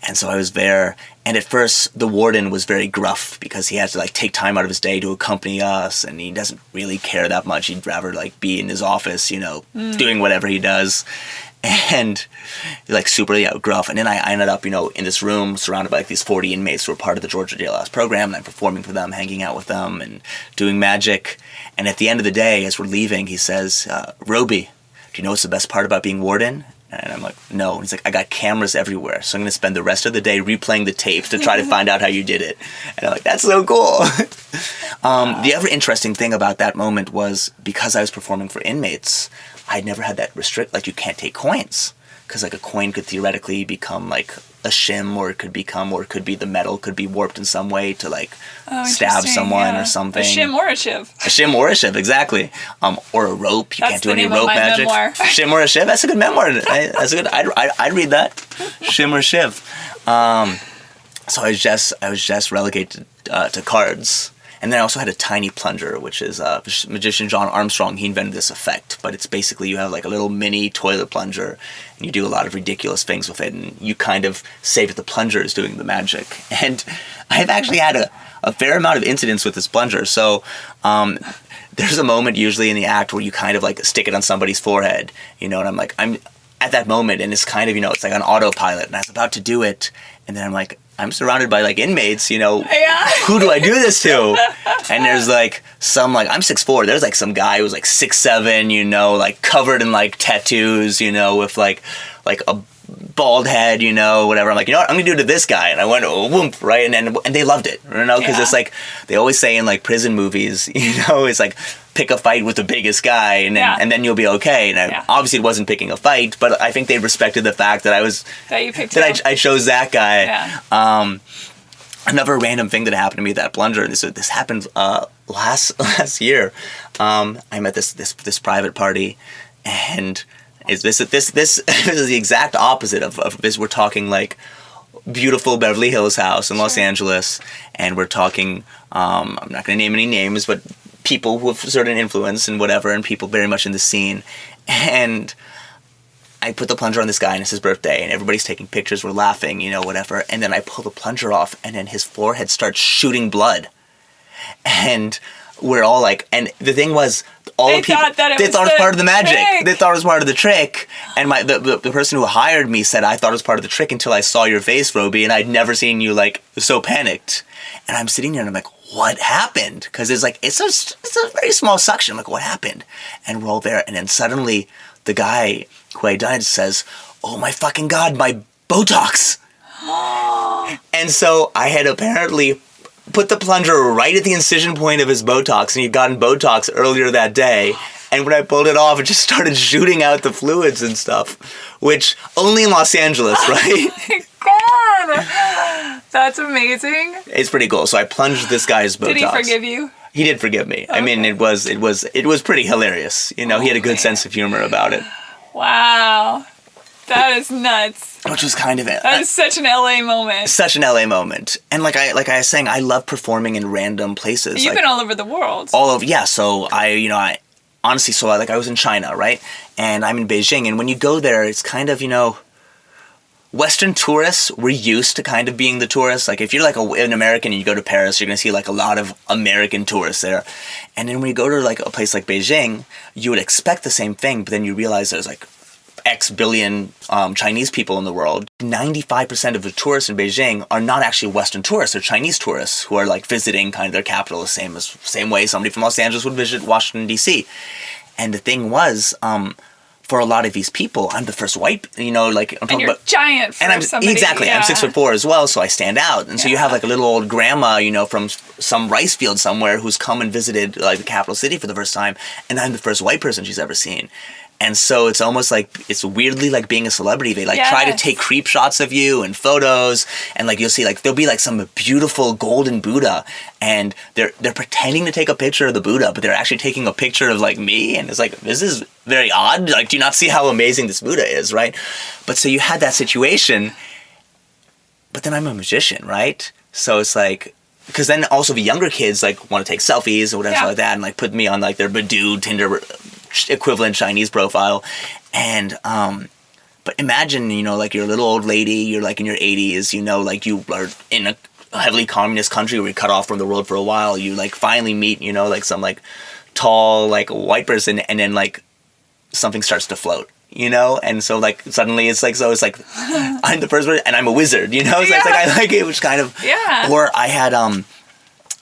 And so I was there, and at first the warden was very gruff because he had to take time out of his day to accompany us, and he doesn't really care that much. He'd rather be in his office, doing whatever he does, and super gruff. And then I ended up, in this room surrounded by these 40 inmates who were part of the Georgia Jailhouse program, and I'm performing for them, hanging out with them, and doing magic. And at the end of the day, as we're leaving, he says, "Roby, do you know what's the best part about being warden?" And I'm like, "No." And he's like, "I got cameras everywhere, so I'm going to spend the rest of the day replaying the tapes to try to find out how you did it." And I'm like, "That's so cool." The other interesting thing about that moment was because I was performing for inmates, I'd never had that you can't take coins. Because a coin could theoretically become a shim, or it could be the metal could be warped in some way to stab someone or something. A shim or a shiv. A shim or a shiv, exactly. Or a rope. You can't do any rope magic. Memoir. Shim or a shiv. That's a good memoir. That's a good. I'd read that. Shim or shiv. So I was just relegated to cards. And then I also had a tiny plunger, which is magician John Armstrong. He invented this effect, but it's basically you have a little mini toilet plunger, and you do a lot of ridiculous things with it, and you kind of say that the plunger is doing the magic. And I've actually had a fair amount of incidents with this plunger. So there's a moment usually in the act where you kind of stick it on somebody's forehead, and I'm at that moment, and it's kind of it's on autopilot, and I was about to do it, and then I'm surrounded by inmates, who do I do this to? And there's I'm 6'4", there's some guy who's 6'7", covered in tattoos, with a bald head, whatever. I'm like, what I'm gonna do to this guy? And I went, oh, whoomp, right? And they loved it, because it's they always say in prison movies, it's pick a fight with the biggest guy, and then you'll be okay. And obviously it wasn't picking a fight, but I think they respected the fact that I chose that guy. Yeah. Another random thing that happened to me, that plunger. This happened last year. I'm at this private party, and this is the exact opposite of this. We're talking beautiful Beverly Hills house in Los Angeles, and we're talking. I'm not going to name any names, but people with certain influence and whatever, and people very much in the scene. And I put the plunger on this guy, and it's his birthday, and everybody's taking pictures, we're laughing, whatever. And then I pull the plunger off, and then his forehead starts shooting blood. And we're all and the thing was, all they the people thought that they thought it was part of the magic. trick. They thought it was part of the trick. And the person who hired me said, I thought it was part of the trick until I saw your face, Roby, and I'd never seen you like so panicked. And I'm sitting there and I'm like, what happened? Because it's like it's a very small suction. I'm like, what happened? And we're all there, and then suddenly the guy who I done it says, oh my fucking God, my Botox. And so I had apparently put the plunger right at the incision point of his Botox, and he'd gotten Botox earlier that day. And when I pulled it off, it just started shooting out the fluids and stuff, which only in Los Angeles, right? Oh my God. That's amazing. It's pretty cool. So I plunged this guy's Botox. Did he forgive you? He did forgive me. Okay. I mean, it was pretty hilarious. You know, he had a good sense of humor about it. Wow. That is nuts. Which was kind of it. That is such an LA moment. Such an LA moment. And like I was saying, I love performing in random places. You've been all over the world. All over, yeah. So I honestly, I was in China, right? And I'm in Beijing. And when you go there, it's kind of, Western tourists, we're used to kind of being the tourists. Like if you're like an American and you go to Paris, you're going to see like a lot of American tourists there. And then when you go to like a place like Beijing, you would expect the same thing, but then you realize there's like X billion Chinese people in the world. 95% of the tourists in Beijing are not actually Western tourists. They're Chinese tourists who are like visiting kind of their capital the same way somebody from Los Angeles would visit Washington, D.C. And the thing was, for a lot of these people, I'm the first white, I'm talking and you're about giant for somebody. Exactly. Yeah. I'm 6'4" as well, so I stand out. And so you have like a little old grandma, from some rice field somewhere who's come and visited like the capital city for the first time, and I'm the first white person she's ever seen. And so it's almost like, it's weirdly like being a celebrity. They like try to take creep shots of you and photos, and like you'll see like there'll be like some beautiful golden Buddha, and they're pretending to take a picture of the Buddha, but they're actually taking a picture of like me, and it's like, this is very odd. Like, do you not see how amazing this Buddha is, right? But so you had that situation, but then I'm a magician, right? So it's like, because then also the younger kids like want to take selfies or whatever like that, and like put me on like their Badoo, Tinder equivalent Chinese profile. And but imagine, like you're a little old lady, you're like in your 80s, like you are in a heavily communist country where you're cut off from the world for a while. You like finally meet, like some like tall like white person, and then like something starts to float. And so like suddenly it's like I'm the first person and I'm a wizard, so it's like I like it, which kind of Or I had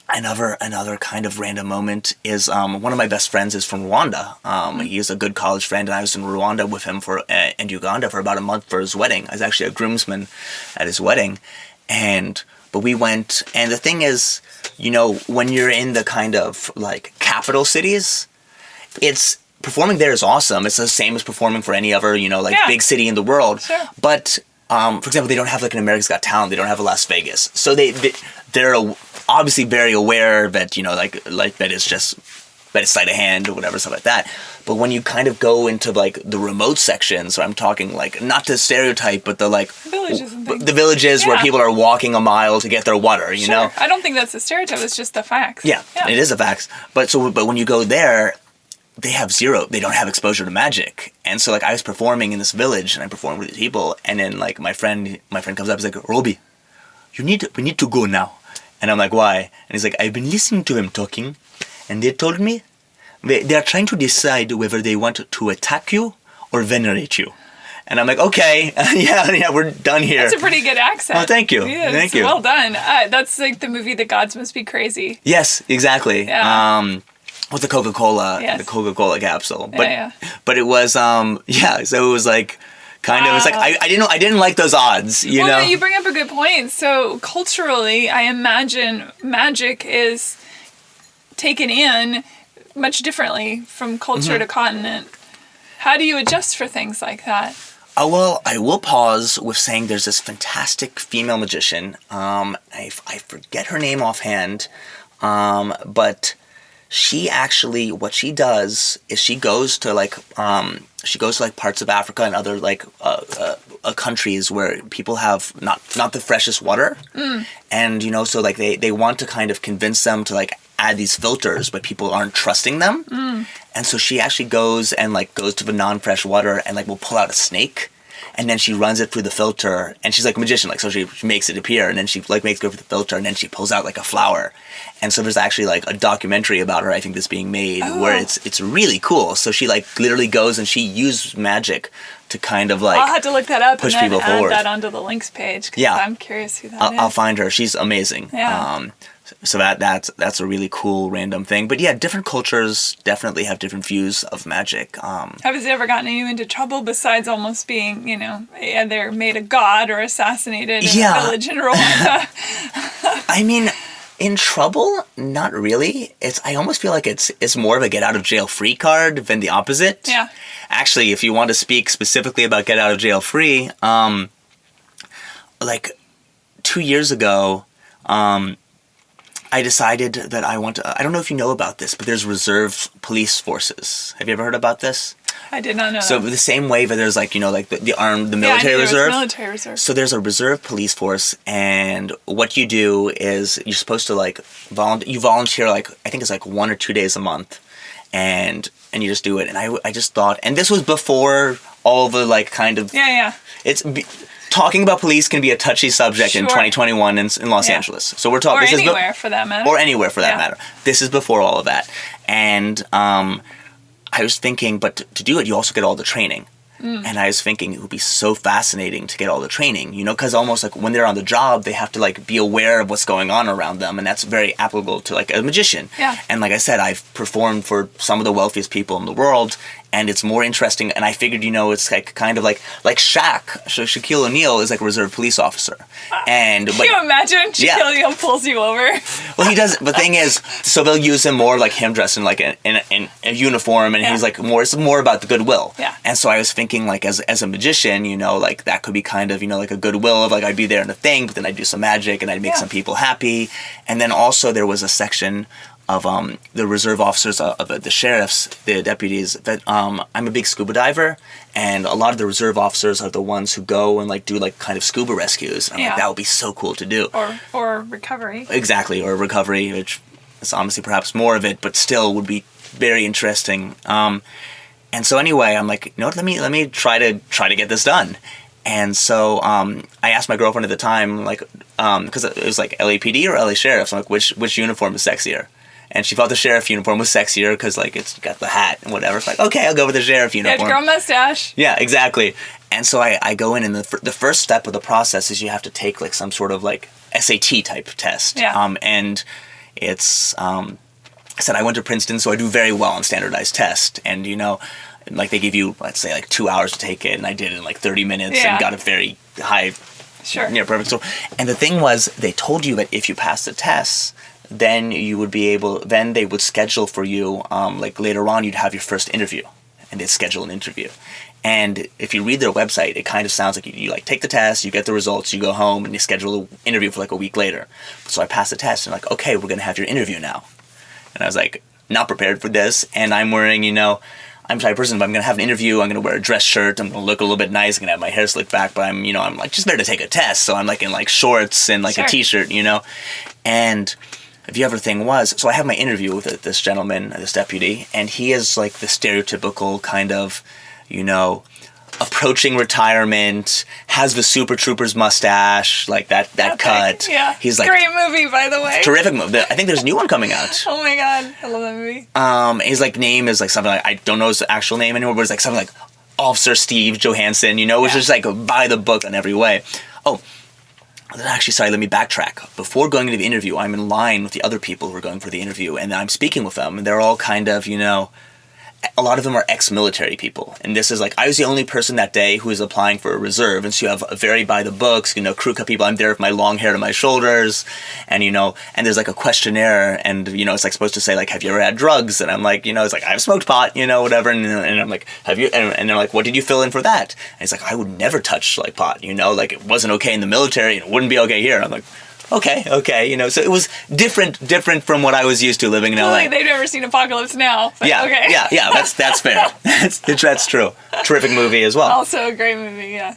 another kind of random moment is one of my best friends is from Rwanda. He's a good college friend, and I was in Rwanda with him and Uganda for about a month for his wedding. I was actually a groomsman at his wedding, but we went, and the thing is, when you're in the kind of like capital cities, it's performing there is awesome. It's the same as performing for any other, big city in the world. Sure. But, for example, they don't have like an America's Got Talent. They don't have a Las Vegas. So they're obviously very aware that, that it's sleight-of-hand or whatever, stuff like that. But when you kind of go into like the remote sections, so I'm talking like, not to stereotype, but the like villages and things. The villages where people are walking a mile to get their water, you know? I don't think that's a stereotype. It's just the facts. Yeah, it is a fact. But when you go there, they don't have exposure to magic. And so like I was performing in this village, and I performed with these people, and then like my friend comes up, he's like, Roby, we need to go now. And I'm like, why? And he's like, I've been listening to them talking, and they told me they are trying to decide whether they want to attack you or venerate you. And I'm like, okay, yeah, we're done here. That's a pretty good accent. Oh, thank you. Yeah, thank you. Well done. That's like the movie The Gods Must Be Crazy. Yes, exactly. Yeah. With the Coca-Cola capsule. But it was, so it was like, kind of, it's like, I didn't like those odds, you know? No, you bring up a good point. So culturally, I imagine magic is taken in much differently from culture to continent. How do you adjust for things like that? Well, I will pause with saying there's this fantastic female magician. I forget her name offhand, but she actually, what she does is she goes to parts of Africa and other like countries where people have not the freshest water, and so like they want to kind of convince them to like add these filters, but people aren't trusting them, and so she actually goes to the non-fresh water and like will pull out a snake and then she runs it through the filter, and she's like a magician, like, so she makes it appear, and then she like makes it go through the filter, and then she pulls out like a flower. And so there's actually like a documentary about her, I think, that's being made where it's really cool. So she like literally goes and she used magic to kind of like I'll have to look that up push and then people add forward. that onto the links page, because Yeah. I'm curious who that is. I'll find her. She's amazing. Yeah. So that's a really cool random thing. But yeah, different cultures definitely have different views of magic. Has it ever gotten you into trouble besides almost being, either made a god or assassinated in a village in Rwanda? I mean, in trouble, not really. I almost feel like it's more of a get out of jail free card than the opposite. Yeah. Actually, if you want to speak specifically about get out of jail free, like 2 years ago, I decided that I don't know if you know about this, but there's reserve police forces. Have you ever heard about this? I did not know So that. the same way that there's like, like the armed, the military reserve. Military reserve. So there's a reserve police force, and what you do is you're supposed to like you volunteer like, I think it's like 1 or 2 days a month, and you just do it. And I just thought, and this was before all the like kind of talking about police can be a touchy subject in 2021 in Los Angeles. So we're talking anywhere for that matter. Or anywhere for that matter. This is before all of that, and I was thinking, but to do it, you also get all the training. And I was thinking it would be so fascinating to get all the training, because almost like when they're on the job, they have to like be aware of what's going on around them. And that's very applicable to like a magician. Yeah. And like I said, I've performed for some of the wealthiest people in the world, and it's more interesting. And I figured, it's like kind of like Shaquille O'Neal is like a reserve police officer. And can you imagine Shaquille O'Neal pulls you over? Well, he does. The thing is, so they'll use him more like him dressed in like in a uniform, and he's like it's more about the goodwill. Yeah. And so I was thinking like as a magician, like that could be kind of like a goodwill of like I'd be there in the thing, but then I'd do some magic and I'd make some people happy. And then also there was a section of the reserve officers of the sheriffs, the deputies, that I'm a big scuba diver, and a lot of the reserve officers are the ones who go and like do like kind of scuba rescues. And I'm like, that would be so cool to do. Or recovery. Exactly, or recovery, which is honestly perhaps more of it, but still would be very interesting. And so anyway, I'm like, let me try to get this done. And so I asked my girlfriend at the time, like, because it was like LAPD or LA Sheriffs. I'm like, which uniform is sexier? And she thought the sheriff uniform was sexier because, like, it's got the hat and whatever. It's like, okay, I'll go with the sheriff uniform. Yeah, grow mustache. Yeah, exactly. And so I go in, and the first step of the process is you have to take, like, some sort of, like, SAT-type test. Yeah. And it's, I said I went to Princeton, so I do very well on standardized tests. And, like, they give you, let's say, like, 2 hours to take it, and I did it in, like, 30 minutes and got a very high... Sure. Yeah, perfect. So, and the thing was, they told you that if you passed the tests, then you would be able, then they would schedule for you, like later on, you'd have your first interview, and they'd schedule an interview. And if you read their website, it kind of sounds like you like take the test, you get the results, you go home, and you schedule an interview for like a week later. So I passed the test, and like, okay, we're going to have your interview now. And I was like, not prepared for this, and I'm wearing, I'm the type of person, if I'm going to have an interview, I'm going to wear a dress shirt, I'm going to look a little bit nice, I'm going to have my hair slicked back, but I'm like just there to take a test, so I'm like in like shorts and like a t-shirt, And the other thing was, so I have my interview with this gentleman, this deputy, and he is like the stereotypical kind of, approaching retirement, has the Super Troopers mustache, like that cut. Yeah. He's like, great movie, by the way. Terrific movie. I think there's a new one coming out. Oh my god, I love that movie. His like name is like something like, I don't know his actual name anymore, but it's like something like Officer Steve Johansson, which is like by the book in every way. Oh, actually, sorry, let me backtrack. Before going into the interview, I'm in line with the other people who are going for the interview, and I'm speaking with them, and they're all kind of, a lot of them are ex-military people. And this is like, I was the only person that day who was applying for a reserve. And so you have a very by-the-books, crew cut people. I'm there with my long hair to my shoulders. And, and there's like a questionnaire. And, it's like supposed to say, like, have you ever had drugs? And I'm like, it's like, I've smoked pot, whatever. And I'm like, have you? And they're like, what did you fill in for that? And it's like, I would never touch, like, pot, like, it wasn't okay in the military and it wouldn't be okay here. And I'm like, okay, so it was different from what I was used to living in LA. Like they've never seen Apocalypse Now. But okay. yeah, that's fair. That's true. Terrific movie as well. Also a great movie, yeah.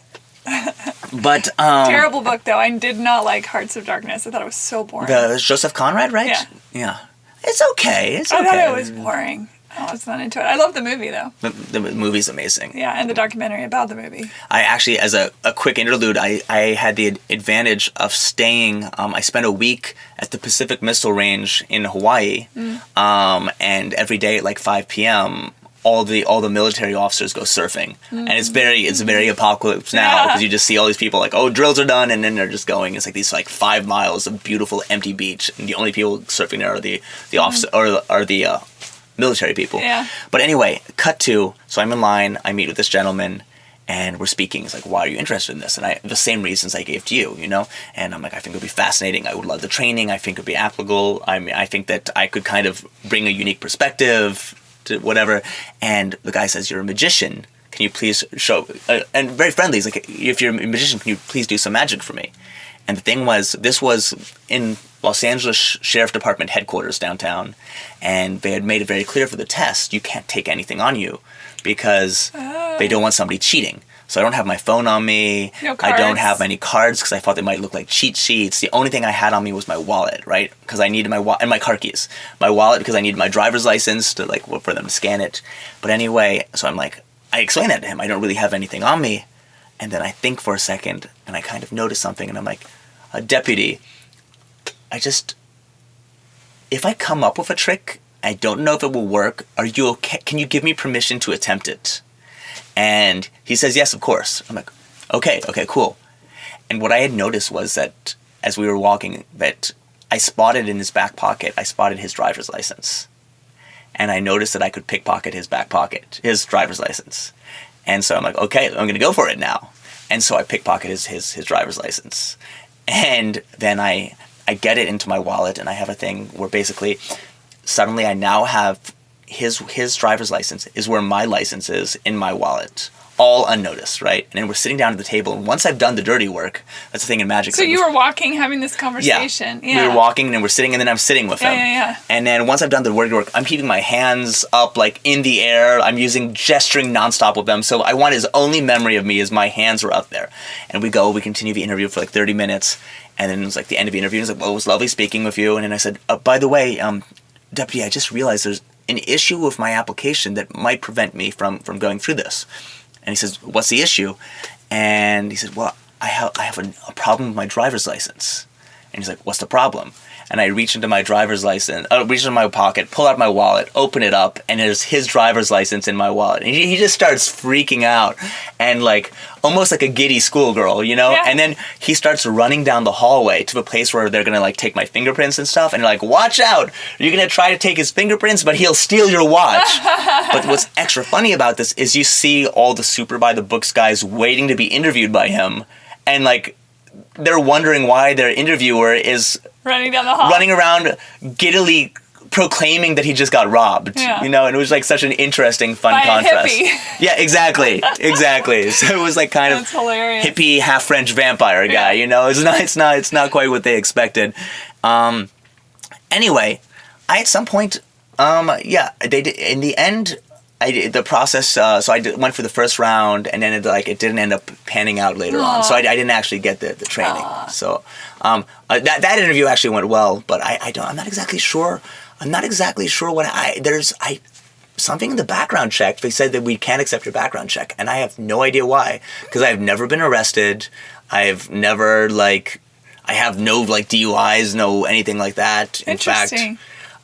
But terrible book though. I did not like Hearts of Darkness. I thought it was so boring. It was Joseph Conrad, right? Yeah. Yeah. It's okay. I thought it was boring. Oh, it's not into it. I love the movie, though. The movie's amazing. Yeah, and the documentary about the movie. I actually, as a quick interlude, I had the advantage of staying. I spent a week at the Pacific Missile Range in Hawaii, and every day at like 5 p.m., all the military officers go surfing, and it's very apocalypse now, because you just see all these people like, oh, drills are done, and then they're just going. It's like these like 5 miles of beautiful empty beach, and the only people surfing there are the officer or the military people. Yeah. But anyway, cut to, so I'm in line, I meet with this gentleman, and we're speaking. He's like, why are you interested in this? And the same reasons I gave to you, you know? And I'm like, I think it would be fascinating. I would love the training. I think it would be applicable. I think that I could kind of bring a unique perspective to whatever. And the guy says, you're a magician. Can you please show, and very friendly. He's like, if you're a magician, can you please do some magic for me? And the thing was, this was in Los Angeles Sheriff Department headquarters downtown, and they had made it very clear for the test, you can't take anything on you because they don't want somebody cheating. So I don't have my phone on me. No cards. I don't have any cards because I thought they might look like cheat sheets. The only thing I had on me was my wallet, right? Because I needed my wallet and my car keys. My wallet because I needed my driver's license to for them to scan it. But anyway, so I'm like, I explained that to him. I don't really have anything on me. And then I think for a second, and I kind of notice something, and I'm like, Deputy, if I come up with a trick, I don't know if it will work. Are you okay? Can you give me permission to attempt it? And he says, yes, of course. I'm like, okay, cool. And what I had noticed was that as we were walking, that I spotted in his back pocket, I spotted his driver's license. And I noticed that I could pickpocket his back pocket, his driver's license. And so I'm like, okay, I'm going to go for it now. And so I pickpocketed his driver's license. And then I get it into my wallet, and I have a thing where basically suddenly I now have his driver's license is where my license is in my wallet, all unnoticed, right? And then we're sitting down at the table, and once I've done the dirty work, that's the thing in magic. So you were walking, having this conversation. Yeah. We were walking, and then we're sitting, and then I'm sitting with him. Yeah. And then once I've done the dirty work, I'm keeping my hands up, like, in the air. I'm gesturing nonstop with them. So I want his only memory of me is my hands are up there. And we continue the interview for like 30 minutes. And then it was like the end of the interview. And he's like, well, it was lovely speaking with you. And then I said, by the way, Deputy, I just realized there's an issue with my application that might prevent me from going through this. And he says, what's the issue? And he said, well, I have a problem with my driver's license. And he's like, what's the problem? And I reach into my driver's license, reach into my pocket, pull out my wallet, open it up, and there's his driver's license in my wallet. And he just starts freaking out, and like almost like a giddy schoolgirl, you know? Yeah. And then he starts running down the hallway to the place where they're gonna like take my fingerprints and stuff. And you're like, watch out! You're gonna try to take his fingerprints, but he'll steal your watch. But what's extra funny about this is you see all the super by the books guys waiting to be interviewed by him, and like they're wondering why their interviewer is running down the hall, running around giddily proclaiming that he just got robbed. Yeah. You know, and it was like such an interesting, fun by contrast. A hippie. Yeah, exactly. So it was like kind That's of hilarious. hippie, half French vampire guy. You know, it's not quite what they expected. Anyway, at some point, they did, in the end. I did the process, so went for the first round, and then it didn't end up panning out later on. So I didn't actually get the training. So that interview actually went well, but I'm not exactly sure. I'm not exactly sure what there's something in the background check. They said that we can't accept your background check, and I have no idea why, because I've never been arrested. I've never I have no DUIs, no anything like that. Interesting.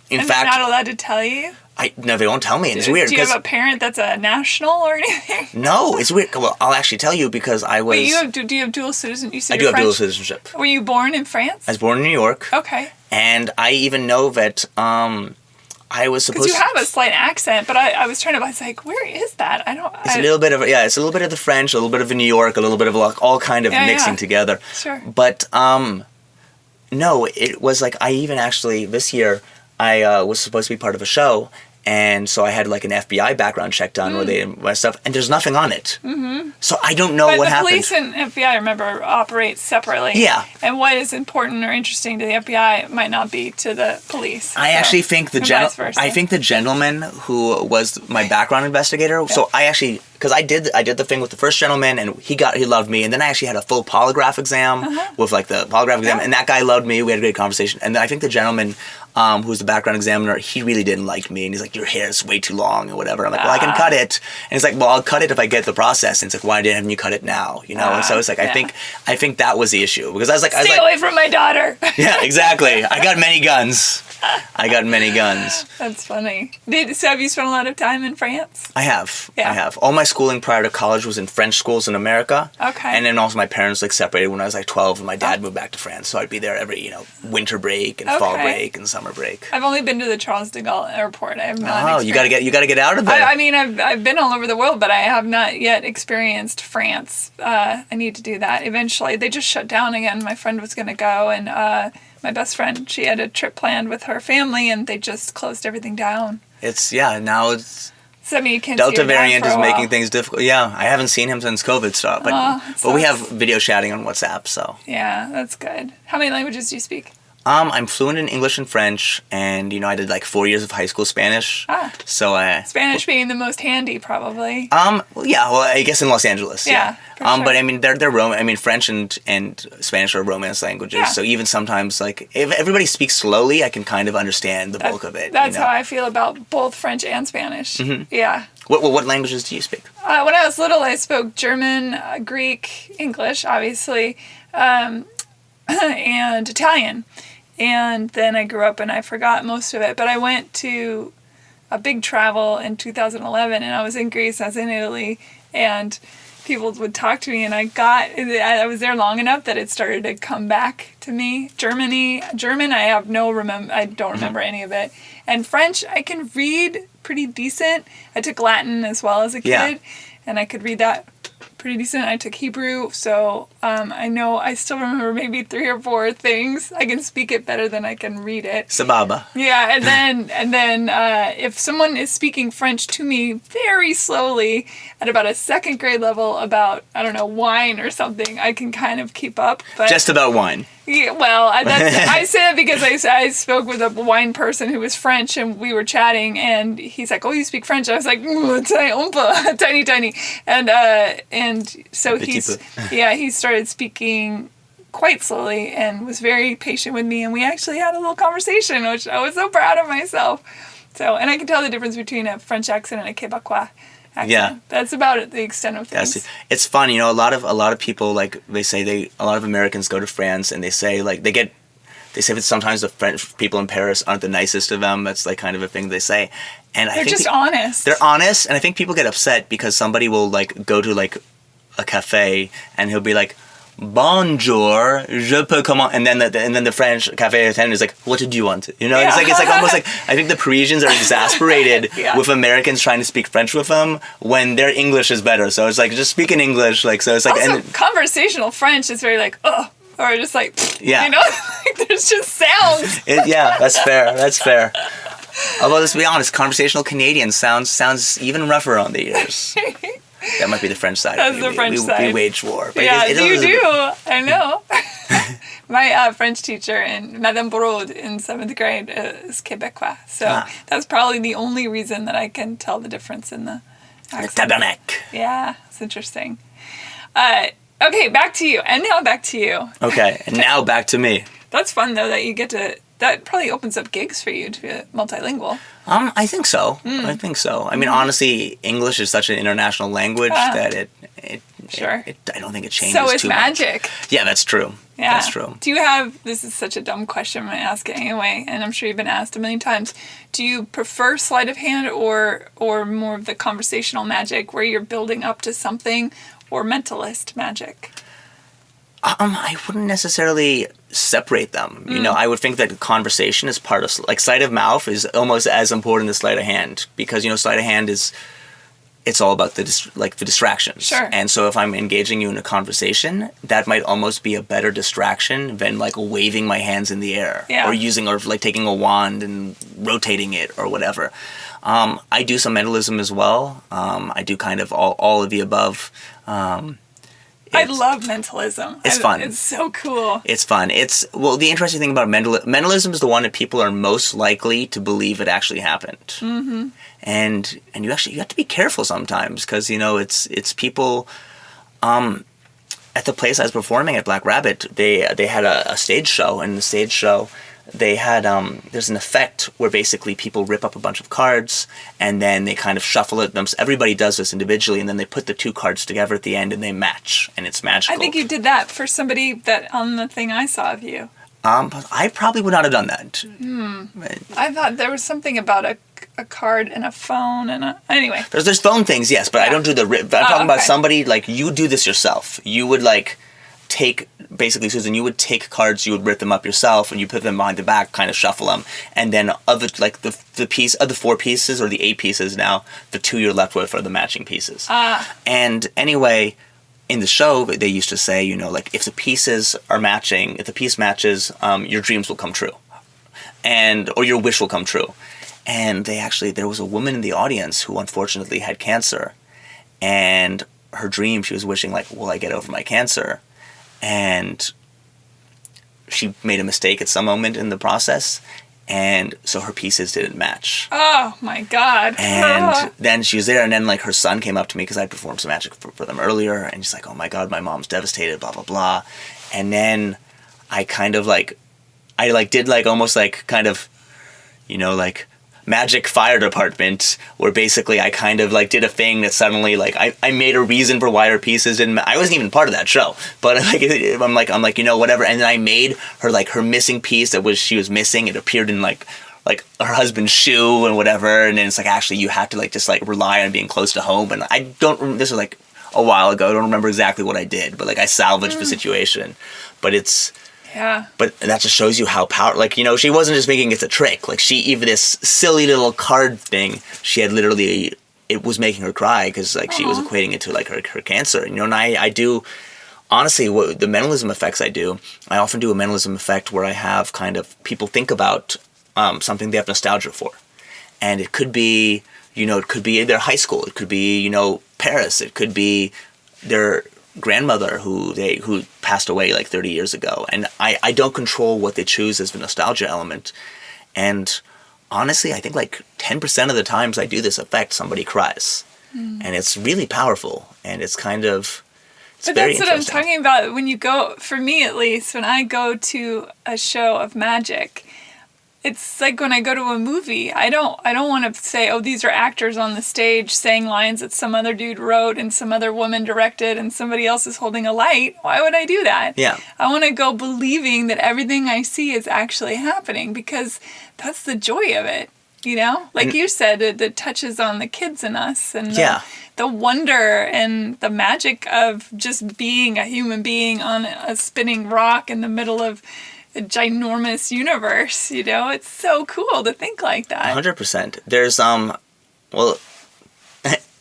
In fact, they're not allowed to tell you. No, they won't tell me, and it's weird. Do you have a parent that's a national or anything? No, it's weird. Well, I'll actually tell you because I was... Wait, do you have dual citizenship? I do have dual citizenship. Were you born in France? I was born in New York. Okay. And I even know that I was supposed to... Because you have a slight accent, but I was trying to... I was like, where is that? It's a little bit of... Yeah, it's a little bit of the French, a little bit of the New York, a little bit of all kind of mixing together. Sure. But, no, it was I even actually... This year, I was supposed to be part of a show... And so I had an FBI background check done where they my stuff, and there's nothing on it. Mm-hmm. So I don't know what happened. But the police and FBI, remember, operate separately. Yeah. And what is important or interesting to the FBI might not be to the police. I actually think the gentleman who was my background investigator. Yeah. So I actually, because I did the thing with the first gentleman, and he loved me, and then I actually had a full polygraph exam with the polygraph exam, and that guy loved me. We had a great conversation, and then I think the gentleman who's the background examiner, he really didn't like me. And he's like, your hair is way too long or whatever. I'm like, well, I can cut it. And he's like, well, I'll cut it if I get the process. And it's like, why didn't you cut it now? You know? And so it's like, I think that was the issue. Because I was like... Stay away from my daughter. Yeah, exactly. I got many guns. That's funny. So have you spent a lot of time in France? I have. Yeah. I have. All my schooling prior to college was in French schools in America. Okay. And then also my parents like separated when I was like 12 and my dad moved back to France. So I'd be there every, winter break and fall break and summer break. I've only been to the Charles de Gaulle airport. I have not you gotta get out of there. I mean, I've been all over the world, but I have not yet experienced France. I need to do that eventually. They just shut down again. My friend was going to go, and my best friend, she had a trip planned with her family, and they just closed everything down. Now it's... So, I mean, you can't Delta see your dad variant for a is while. making things difficult. Yeah, I haven't seen him since COVID stopped, but we have video chatting on WhatsApp, so... Yeah, that's good. How many languages do you speak? I'm fluent in English and French, and I did like 4 years of high school Spanish. So Spanish being the most handy, probably. Well, I guess in Los Angeles. Yeah. For sure. But I mean, they're French and Spanish are Romance languages. Yeah. So even sometimes, like, if everybody speaks slowly, I can kind of understand the bulk of it. That's how I feel about both French and Spanish. Mm-hmm. Yeah. What languages do you speak? When I was little, I spoke German, Greek, English, obviously, and Italian. And then I grew up and I forgot most of it. But I went to a big travel in 2011 and I was in Greece, I was in Italy, and people would talk to me and I was there long enough that it started to come back to me. German, I don't remember any of it. And French, I can read pretty decent. I took Latin as well as a kid, and I could read that pretty decent. I took Hebrew, so I still remember maybe 3 or 4 things. I can speak it better than I can read it. Sababa. Yeah, and then if someone is speaking French to me very slowly at about a 2nd grade level about, I don't know, wine or something, I can kind of keep up. But just about wine. Yeah, well, I say that because I spoke with a wine person who was French, and we were chatting, and he's like, "Oh, you speak French?" I was like, "Tiny," and so he started speaking quite slowly and was very patient with me, and we actually had a little conversation, which I was so proud of myself. So, and I can tell the difference between a French accent and a Quebecois accent. Yeah, that's about the extent of things. It's fun, a lot of people, like, they say a lot of Americans go to France and they say, like, they say that sometimes the French people in Paris aren't the nicest of them. That's like kind of a thing they say. And they're just honest. They're honest, and I think people get upset because somebody will like go to like a cafe and he'll be like, "Bonjour, je peux comment?" And then the French cafe attendant is like, "What did you want?" It's like almost like I think the Parisians are exasperated with Americans trying to speak French with them when their English is better. So it's like, just speak in English, like, so it's like. Also, conversational French is very like, ugh, or just like, like there's just sounds. That's fair. Although, let's be honest, conversational Canadian sounds even rougher on the ears. That might be the French side. That's the French side. We wage war. But you do. I know. My French teacher, Madame Brode, in 7th grade is Quebecois. So that's probably the only reason that I can tell the difference in the accent. Tabernac. Yeah, it's interesting. Okay, back to you. And now back to you. Okay, and now back to me. That's fun, though, that you get to... That probably opens up gigs for you to be multilingual. I think so. I mean, honestly, English is such an international language that I don't think it changes too much. So it's magic. Yeah, that's true. Yeah. That's true. Do you have, this is such a dumb question, I'm going to ask it anyway, and I'm sure you've been asked a million times, do you prefer sleight of hand or more of the conversational magic where you're building up to something, or mentalist magic? I wouldn't necessarily separate them. I would think that conversation is part of, like, sleight of mouth is almost as important as sleight of hand, because sleight of hand it's all about the distractions. Sure. And so if I'm engaging you in a conversation, that might almost be a better distraction than like waving my hands in the air or like taking a wand and rotating it or whatever. I do some mentalism as well. I do kind of all of the above. I love mentalism. It's fun. It's so cool. It's fun. The interesting thing about mentalism is the one that people are most likely to believe it actually happened. Mm-hmm. And you have to be careful sometimes, because it's people. At the place I was performing at Black Rabbit, they had a stage show, and the stage show, they had there's an effect where basically people rip up a bunch of cards and then they kind of shuffle it. Everybody does this individually, and then they put the two cards together at the end and they match, and it's magical. I think you did that for somebody that on the thing I saw of you. I probably would not have done that. I thought there was something about a card and a phone and anyway. There's phone things, yes, but I don't do the rip. I'm talking about somebody, like, you do this yourself. You would, like, take, basically, Susan, you would take cards, you would rip them up yourself, and you put them behind the back, kind of shuffle them, and then of it, like, the piece of the 4 pieces, or the 8 pieces now, the 2 you're left with are the matching pieces. And anyway, in the show, they used to say, you know, like, if the pieces are matching, if the piece matches, your dreams will come true. Or your wish will come true. And there was a woman in the audience who unfortunately had cancer. And her dream, she was wishing, like, will I get over my cancer? And she made a mistake at some moment in the process. And so her pieces didn't match. Oh, my God. And then she was there, and then, like, her son came up to me because I performed some magic for them earlier, and he's like, oh, my God, my mom's devastated, blah, blah, blah. And then I kind of, like, did, like, almost, like, kind of, you know, like, magic fire department, where basically I kind of, like, did a thing that suddenly, like, I made a reason for why her pieces didn't I wasn't even part of that show, but, like, I'm like, you know, whatever. And then I made her, like, her missing piece she was missing, it appeared in, like her husband's shoe and whatever, and then it's like, actually, you have to, like, just, like, rely on being close to home. And this was, like, a while ago, I don't remember exactly what I did, but, like, I salvaged the situation. But it's... Yeah. But that just shows you how like, you know, she wasn't just making it a trick. Like, even this silly little card thing, she had literally, it was making her cry because, like, she was equating it to, like, her cancer. You know, and I do, honestly, the mentalism effects I often do a mentalism effect where I have kind of people think about something they have nostalgia for. And it could be, you know, it could be their high school. It could be, you know, Paris. It could be their grandmother who passed away like 30 years ago, and I don't control what they choose as the nostalgia element. And honestly, I think like 10% of the times I do this effect, somebody cries, and it's really powerful, and it's kind of but that's what I'm talking about. When you go, for me at least, when I go to a show of magic, it's like when I go to a movie, I don't want to say, oh, these are actors on the stage saying lines that some other dude wrote and some other woman directed and somebody else is holding a light. Why would I do that? Yeah. I want to go believing that everything I see is actually happening, because that's the joy of it, you know? Like you said, it touches on the kids in us and the wonder and the magic of just being a human being on a spinning rock in the middle of a ginormous universe, you know? It's so cool to think like that. 100%. There's, well,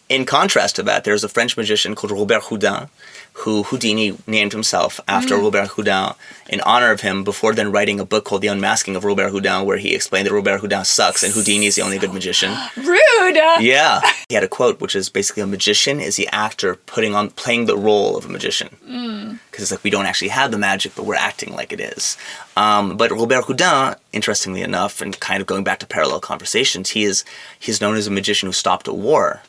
in contrast to that, there's a French magician called Robert Houdin, who Houdini named himself after Robert Houdin in honor of him, before then writing a book called The Unmasking of Robert Houdin, where he explained that Robert Houdin sucks and Houdini is the only good magician. Rude! Yeah. He had a quote, which is basically, a magician is the actor playing the role of a magician. Because it's like, we don't actually have the magic, but we're acting like it is. But Robert Houdin, interestingly enough, and kind of going back to parallel conversations, he's known as a magician who stopped a war,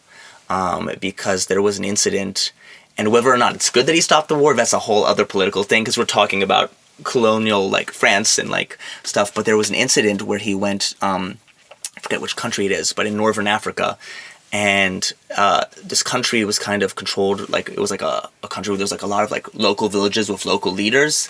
because there was an incident. And whether or not it's good that he stopped the war, that's a whole other political thing, because we're talking about colonial, like, France and, like, stuff. But there was an incident where he went, I forget which country it is, but in Northern Africa. And this country was kind of controlled, like, it was like a country where there was, like, a lot of, like, local villages with local leaders.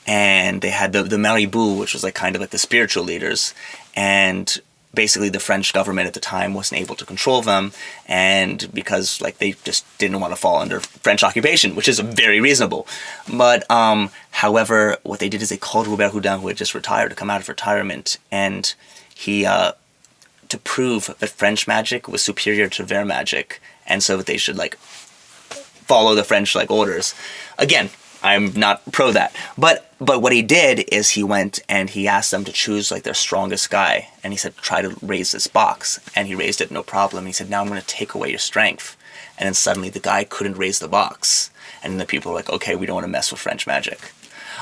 And they had the Maribou, which was, like, kind of like the spiritual leaders. And basically the French government at the time wasn't able to control them, and because, like, they just didn't want to fall under French occupation, which is very reasonable. But however, what they did is they called Robert Houdin, who had just retired, to come out of retirement, and he to prove that French magic was superior to their magic, and so that they should, like, follow the French, like, orders. Again, I'm not pro that. But what he did is he went and he asked them to choose, like, their strongest guy. And he said, try to raise this box. And he raised it, no problem. He said, now I'm going to take away your strength. And then suddenly the guy couldn't raise the box. And then the people were like, okay, we don't want to mess with French magic.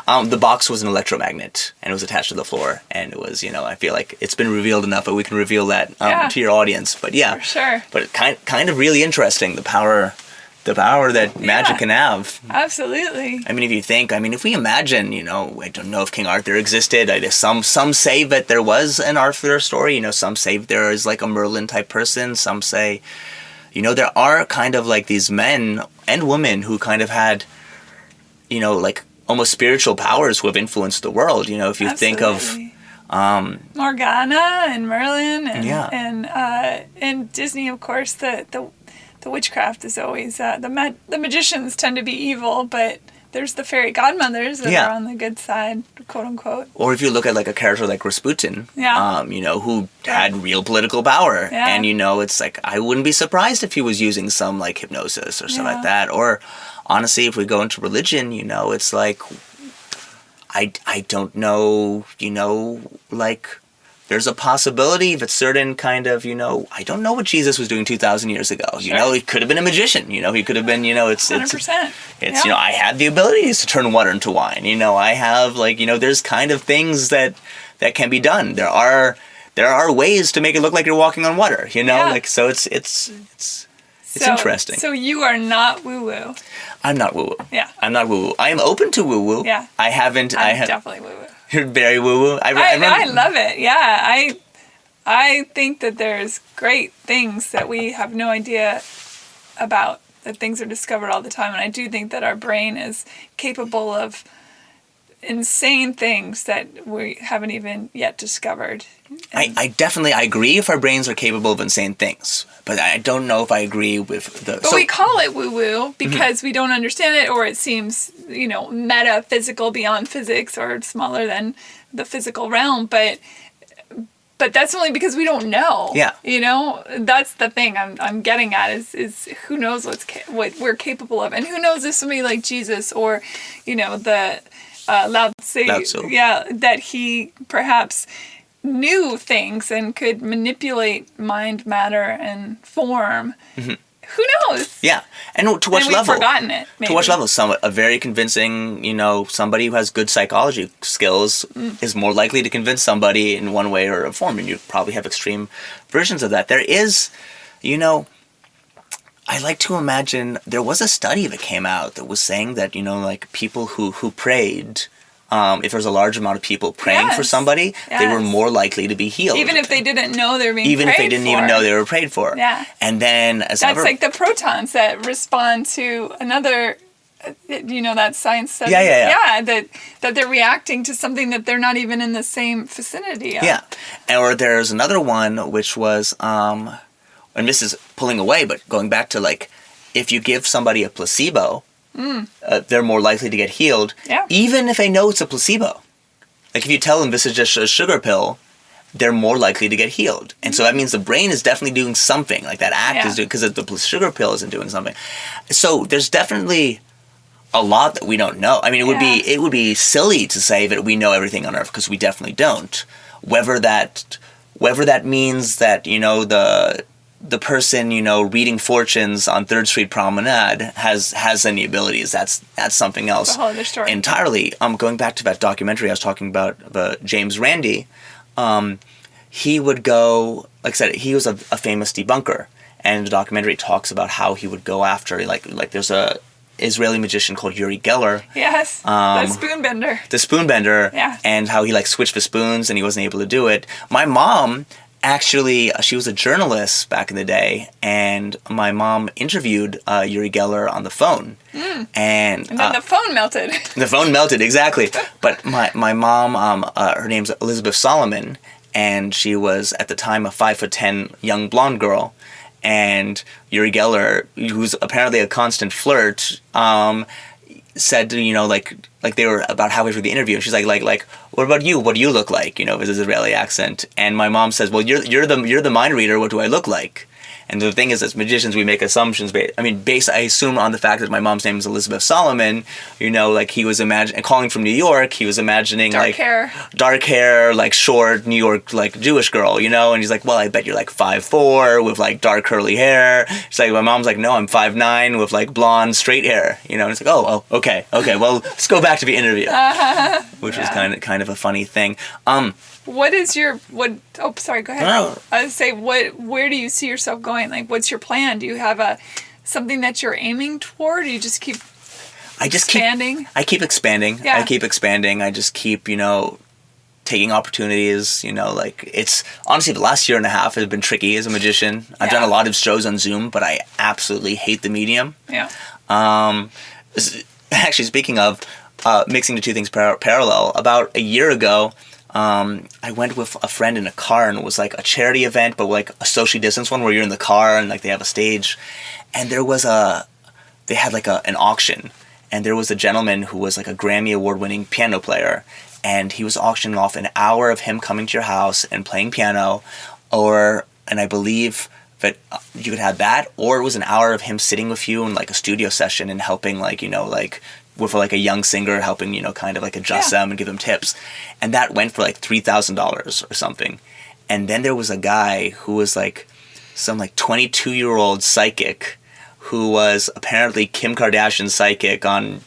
The box was an electromagnet, and it was attached to the floor. And it was, you know, I feel like it's been revealed enough that we can reveal that to your audience. But yeah, for sure. But it kind of really interesting, the power the power that magic can have. Absolutely. I mean, if you think, if we imagine, I don't know if King Arthur existed. Some say that there was an Arthur story. Some say there is like a Merlin type person. Some say, there are kind of like these men and women who kind of had, like almost spiritual powers who have influenced the world. If you think of Morgana and Merlin and Disney, of course, the witchcraft is always the magicians tend to be evil, but there's the fairy godmothers that are on the good side, quote unquote. Or if you look at like a character like Rasputin, who had real political power, and it's like I wouldn't be surprised if he was using some like hypnosis or something like that. Or honestly, if we go into religion, it's like I don't know, like. There's a possibility that certain kind of, I don't know what Jesus was doing 2,000 years ago. He could have been a magician. He could have been, it's 100%. I had the abilities to turn water into wine. I have there's kind of things that can be done. There are ways to make it look like you're walking on water. So it's interesting. So you are not woo-woo. I'm not woo-woo. Yeah. I'm not woo-woo. I am open to woo-woo. Yeah. I'm definitely woo-woo. You're very woo-woo. I love it. Yeah. I think that there's great things that we have no idea about, that things are discovered all the time. And I do think that our brain is capable of insane things that we haven't even yet discovered. I definitely agree if our brains are capable of insane things, but I don't know if I agree with the... But we call it woo-woo because we don't understand it, or it seems, metaphysical beyond physics or smaller than the physical realm, but that's only because we don't know. Yeah. That's the thing I'm getting at is who knows what we're capable of, and who knows if somebody like Jesus or, the Lao Tzu, that he perhaps knew things and could manipulate mind, matter, and form. Mm-hmm. Who knows? Yeah, and to what level? We've forgotten it. Maybe. To what level? A very convincing, somebody who has good psychology skills is more likely to convince somebody in one way or a form, and you probably have extreme versions of that. There is, I like to imagine there was a study that came out that was saying that people who prayed. If there's a large amount of people praying for somebody, they were more likely to be healed. Even if they didn't know they were being prayed for. Even if they didn't even know they were prayed for. Yeah. And then... That's like the protons that respond to another... that science study. Yeah, that they're reacting to something that they're not even in the same vicinity of. Yeah. Or there's another one which was... and this is pulling away, but going back to if you give somebody a placebo... they're more likely to get healed, even if they know it's a placebo. Like if you tell them this is just a sugar pill, they're more likely to get healed. And so that means the brain is definitely doing something. Like that act is doing, because the sugar pill isn't doing something. So there's definitely a lot that we don't know. I mean, it would be silly to say that we know everything on Earth, because we definitely don't. Whether that means that the person, reading fortunes on 3rd Street Promenade has any abilities. That's something else. That's a whole other story. Entirely. Going back to that documentary I was talking about, James Randi, he would go, like I said, he was a famous debunker, and the documentary talks about how he would go after, like there's a Israeli magician called Uri Geller. Yes, the spoonbender. The spoonbender, and how he switched the spoons and he wasn't able to do it. My mom... Actually, she was a journalist back in the day, and my mom interviewed Uri Geller on the phone. And then the phone melted. The phone melted, exactly. But my mom, her name's Elizabeth Solomon, and she was, at the time, a 5'10" young blonde girl. And Uri Geller, who's apparently a constant flirt, said, they were about halfway through the interview, and she's like, what about you? What do you look like? With his Israeli accent. And my mom says, well, you're the mind reader. What do I look like? And the thing is, as magicians, we make assumptions. I assume on the fact that my mom's name is Elizabeth Solomon, he was calling from New York, he was imagining dark hair, short, New York, Jewish girl, and he's like, well, I bet you're 5'4", with dark curly hair. She's like, my mom's like, no, I'm 5'9", with blonde, straight hair, and it's like, oh, okay, well, let's go back to the interview, which was kind of a funny thing. Oh, sorry, go ahead. No. I would say, where do you see yourself going? What's your plan? Do you have something that you're aiming toward? Or you just keep I just expanding? I keep expanding. Yeah. I keep expanding. I just keep, taking opportunities, like it's honestly the last year and a half has been tricky as a magician. I've done a lot of shows on Zoom, but I absolutely hate the medium. Yeah. Actually, speaking of mixing the two things parallel, about a year ago, I went with a friend in a car, and it was like a charity event, but like a socially distanced one where you're in the car and like they have a stage, and they had like an auction, and there was a gentleman who was like a Grammy award-winning piano player, and he was auctioning off an hour of him coming to your house and playing piano, and I believe that you could have that, or it was an hour of him sitting with you in like a studio session and helping with like a young singer, helping, kind of like adjust them and give them tips. And that went for like $3,000 or something. And then there was a guy who was like some like 22-year-old psychic who was apparently Kim Kardashian's psychic on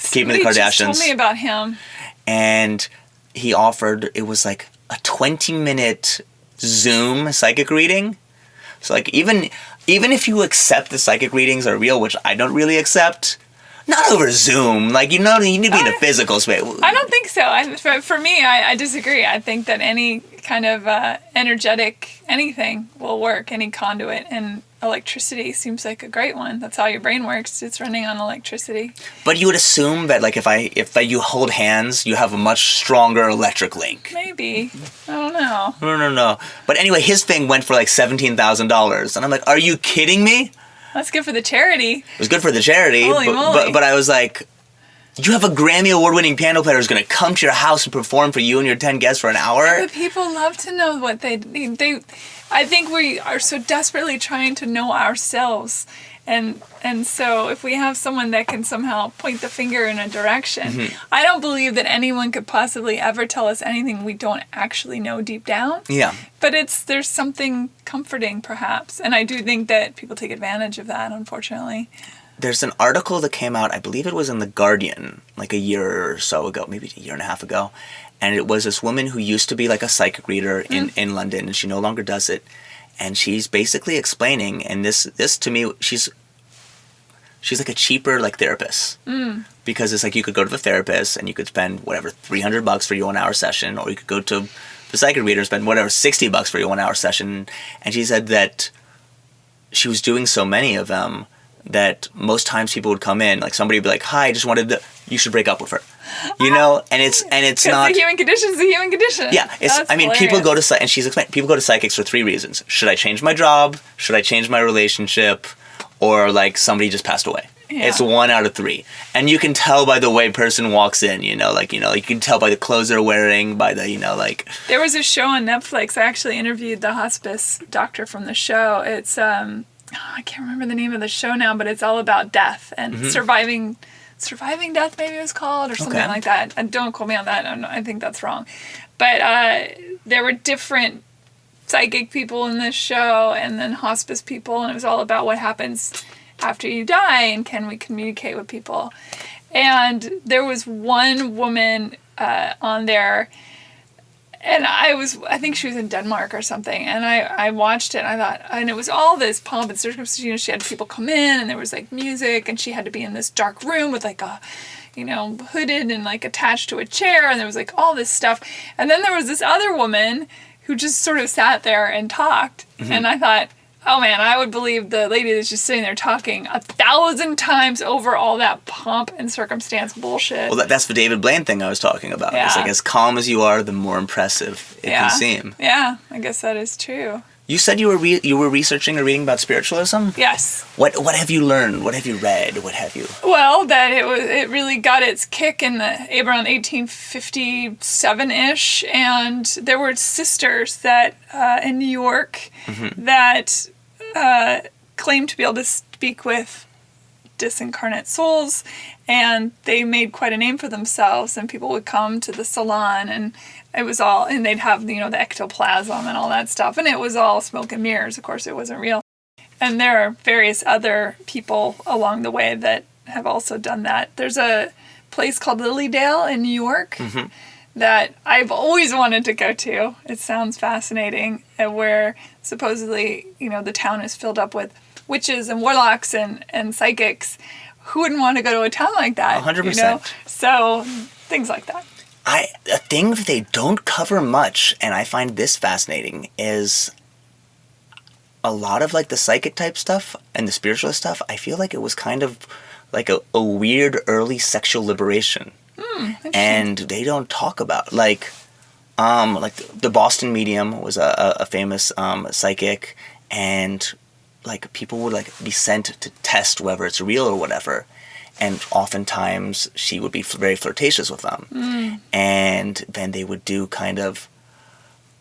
Keeping the Kardashians. Just told me about him. And he offered, it was like a 20-minute Zoom psychic reading. So like even if you accept the psychic readings are real, which I don't really accept, not over Zoom. Like, you need to be in a physical space. I don't think so. For me, I disagree. I think that any kind of energetic anything will work, any conduit, and electricity seems like a great one. That's how your brain works. It's running on electricity. But you would assume that like if you hold hands, you have a much stronger electric link. Maybe. I don't know. No. But anyway, his thing went for like $17,000. And I'm like, are you kidding me? That's good for the charity. It was good for the charity. Holy moly. But I was like, you have a Grammy award-winning piano player who's going to come to your house and perform for you and your 10 guests for an hour? But people love to know what they I think we are so desperately trying to know ourselves. And so if we have someone that can somehow point the finger in a direction, I don't believe that anyone could possibly ever tell us anything we don't actually know deep down. Yeah. But there's something comforting, perhaps. And I do think that people take advantage of that, unfortunately. There's an article that came out, I believe it was in The Guardian, like a year or so ago, maybe a year and a half ago. And it was this woman who used to be like a psychic reader in London, and she no longer does it. And she's basically explaining, and this to me, she's like a cheaper like therapist. Because it's like you could go to the therapist and you could spend whatever $300 for your 1 hour session, or you could go to the psychic reader and spend whatever $60 for your 1 hour session. And she said that she was doing so many of them that most times people would come in, like somebody would be like, "Hi, I just wanted to," you should break up with her. And it's not. The human condition is the human condition. Yeah, Hilarious. People go to and she's explaining, people go to psychics for 3 reasons: should I change my job? Should I change my relationship? Or like somebody just passed away. Yeah. It's 1 out of 3, and you can tell by the way a person walks in. You can tell by the clothes they're wearing, by the There was a show on Netflix. I actually interviewed the hospice doctor from the show. It's I can't remember the name of the show now, but it's all about death and surviving death, maybe it was called, or something like that. And don't quote me on that. I think that's wrong. But there were different psychic people in this show, and then hospice people, and it was all about what happens after you die and can we communicate with people. And there was one woman on there, and I think she was in Denmark or something, and I watched it, and I thought, and it was all this pomp and circumstance. She had people come in, and there was like music, and she had to be in this dark room with like a, hooded and like attached to a chair, and there was like all this stuff. And then there was this other woman who just sort of sat there and talked, and I thought, oh man, I would believe the lady that's just sitting there talking 1,000 times over all that pomp and circumstance bullshit. Well, that's the David Blaine thing I was talking about. Yeah. It's like, as calm as you are, the more impressive it can seem. Yeah, I guess that is true. You said you were researching or reading about spiritualism? Yes. What have you learned? What have you read? What have you? Well, that it really got its kick in around 1857-ish, and there were sisters that in New York that claimed to be able to speak with disincarnate souls, and they made quite a name for themselves, and people would come to the salon, and it was all, and they'd have, the ectoplasm and all that stuff, and it was all smoke and mirrors. Of course, it wasn't real. And there are various other people along the way that have also done that. There's a place called Lilydale in New York that I've always wanted to go to. It sounds fascinating, where supposedly, the town is filled up with witches and warlocks and psychics, who wouldn't want to go to a town like that? 100%. You know? So things like that. A thing that they don't cover much, and I find this fascinating, is a lot of like the psychic type stuff and the spiritualist stuff. I feel like it was kind of like a weird early sexual liberation, and they don't talk about like the Boston Medium was a famous psychic, and like people would like be sent to test whether it's real or whatever. And oftentimes she would be very flirtatious with them. And then they would do kind of...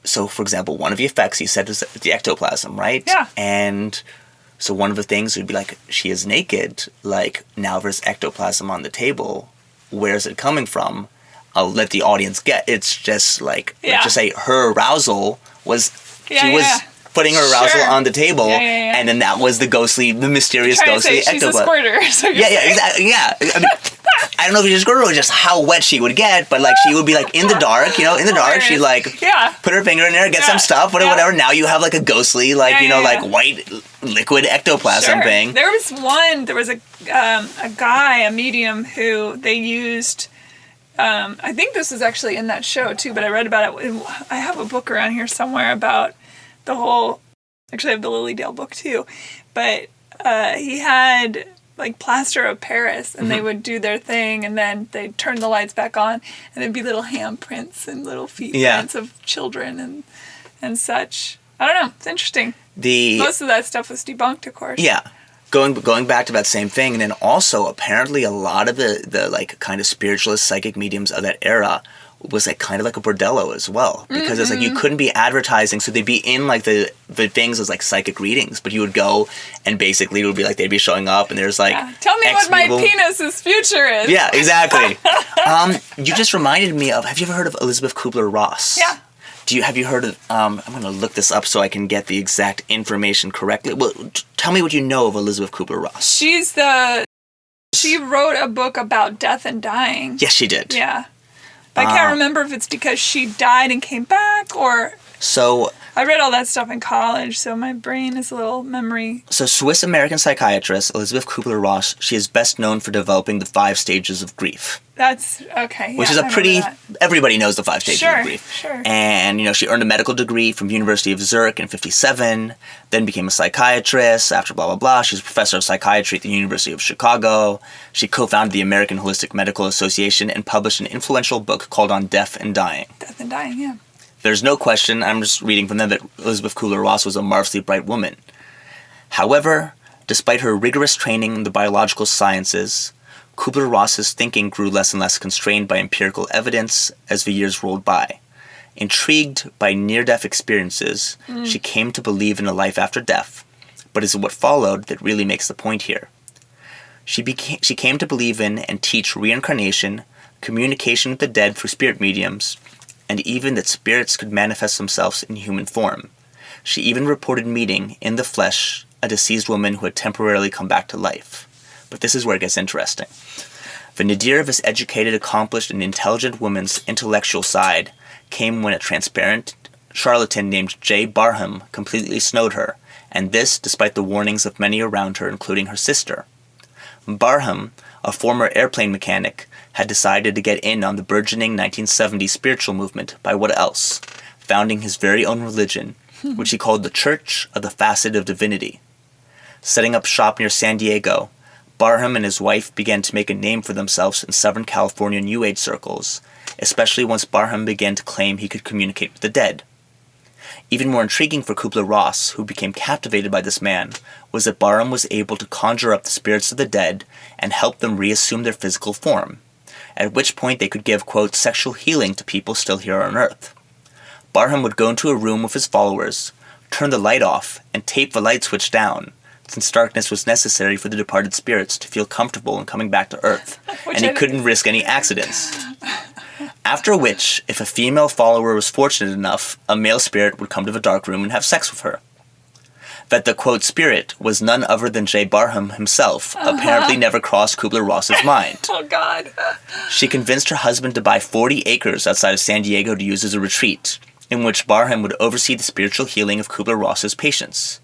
So, for example, one of the effects he said was the ectoplasm, right? Yeah. And so one of the things would be like, she is naked. Like, now there's ectoplasm on the table. Where's it coming from? I'll let the audience get. It's just like, let's just say her arousal was... she was putting her arousal on the table, and then that was the mysterious ghostly ectoplasm. She's a squirter. So exactly. Yeah. I mean, I don't know if she's a squirter or just how wet she would get, but like she would be like in the dark, in the dark, she'd like put her finger in there, get some stuff, whatever. Now you have like a ghostly, like, like white liquid ectoplasm thing. There was a guy, a medium, who they used... I think this is actually in that show too, but I read about it. I have a book around here somewhere about the whole... Actually, I have the Lilydale book too. But he had like plaster of Paris, and they would do their thing, and then they'd turn the lights back on, and there'd be little handprints and little feet prints of children and such. I don't know. It's interesting. Most of that stuff was debunked, of course. Yeah. Going back to that same thing, and then also apparently a lot of the like kind of spiritualist psychic mediums of that era was like kind of like a bordello as well, because it's like you couldn't be advertising, so they'd be in like the things as like psychic readings, but you would go and basically it would be like they'd be showing up and there's like tell me what my penis's future is. Yeah, exactly. You just reminded me of, have you ever heard of Elizabeth Kubler-Ross? Yeah. Have you heard of, I'm going to look this up so I can get the exact information correctly. Well, tell me what you know of Elizabeth Kubler-Ross. She wrote a book about death and dying. Yes, she did. Yeah. I can't remember if it's because she died and came back, or... So... I read all that stuff in college, so my brain is a little memory... So Swiss-American psychiatrist Elizabeth Kubler-Ross, she is best known for developing the 5 stages of grief. That's... Okay, which is a pretty... Everybody knows the 5 stages of grief. Sure. And, she earned a medical degree from University of Zurich in 1957, then became a psychiatrist after blah, blah, blah. She's a professor of psychiatry at the University of Chicago. She co-founded the American Holistic Medical Association and published an influential book called On Death and Dying. Death and Dying, yeah. There's no question, I'm just reading from them, that Elizabeth Kubler-Ross was a marvelously bright woman. However, despite her rigorous training in the biological sciences, Kubler-Ross's thinking grew less and less constrained by empirical evidence as the years rolled by. Intrigued by near-death experiences, she came to believe in a life after death, but it's what followed that really makes the point here. She came to believe in and teach reincarnation, communication with the dead through spirit mediums, and even that spirits could manifest themselves in human form. She even reported meeting, in the flesh, a deceased woman who had temporarily come back to life. But this is where it gets interesting. The nadir of this educated, accomplished, and intelligent woman's intellectual side came when a transparent charlatan named J. Barham completely snowed her, and this despite the warnings of many around her, including her sister. Barham, a former airplane mechanic, had decided to get in on the burgeoning 1970s spiritual movement by what else? Founding his very own religion, which he called the Church of the Facet of Divinity. Setting up shop near San Diego, Barham and his wife began to make a name for themselves in Southern California New Age circles, especially once Barham began to claim he could communicate with the dead. Even more intriguing for Kubler-Ross, who became captivated by this man, was that Barham was able to conjure up the spirits of the dead and help them reassume their physical form, at which point they could give, quote, sexual healing to people still here on Earth. Barham would go into a room with his followers, turn the light off, and tape the light switch down, since darkness was necessary for the departed spirits to feel comfortable in coming back to Earth, and he couldn't risk any accidents. After which, if a female follower was fortunate enough, a male spirit would come to the dark room and have sex with her. That the, quote, spirit was none other than J. Barham himself apparently never crossed Kubler-Ross's mind. Oh, God. She convinced her husband to buy 40 acres outside of San Diego to use as a retreat, in which Barham would oversee the spiritual healing of Kubler-Ross's patients.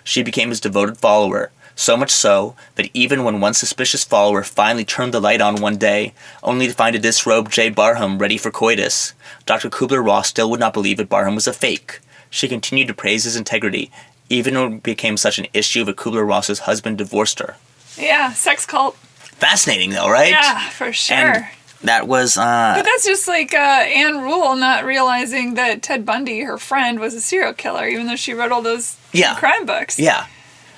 She became his devoted follower, so much so that even when one suspicious follower finally turned the light on one day, only to find a disrobed Jay Barham ready for coitus, Dr. Kubler-Ross still would not believe that Barham was a fake. She continued to praise his integrity, even when it became such an issue that Kubler-Ross's husband divorced her. Yeah, sex cult. Fascinating, though, right? Yeah, for sure. And that was... But that's just like Anne Rule not realizing that Ted Bundy, her friend, was a serial killer, even though she wrote all those crime books. Yeah.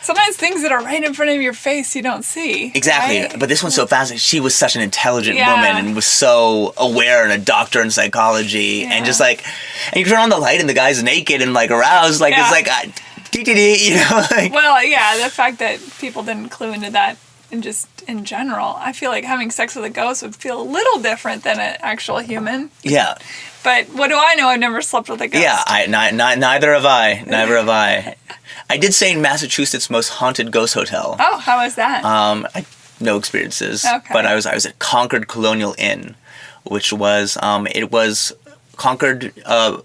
Sometimes things that are right in front of your face you don't see. Exactly. Right? But this one's so fascinating. She was such an intelligent woman and was so aware and a doctor in psychology. And just like... And you turn on the light and the guy's naked and like aroused. Like, it's like... you know? Like, well, yeah, the fact that people didn't clue into that and just in general, I feel like having sex with a ghost would feel a little different than an actual human. Yeah. But what do I know? I've never slept with a ghost. Yeah, neither have I. Neither have I. I did stay in Massachusetts' most haunted ghost hotel. Oh, how was that? No experiences. Okay. But I was at Concord Colonial Inn, which was it was Concord,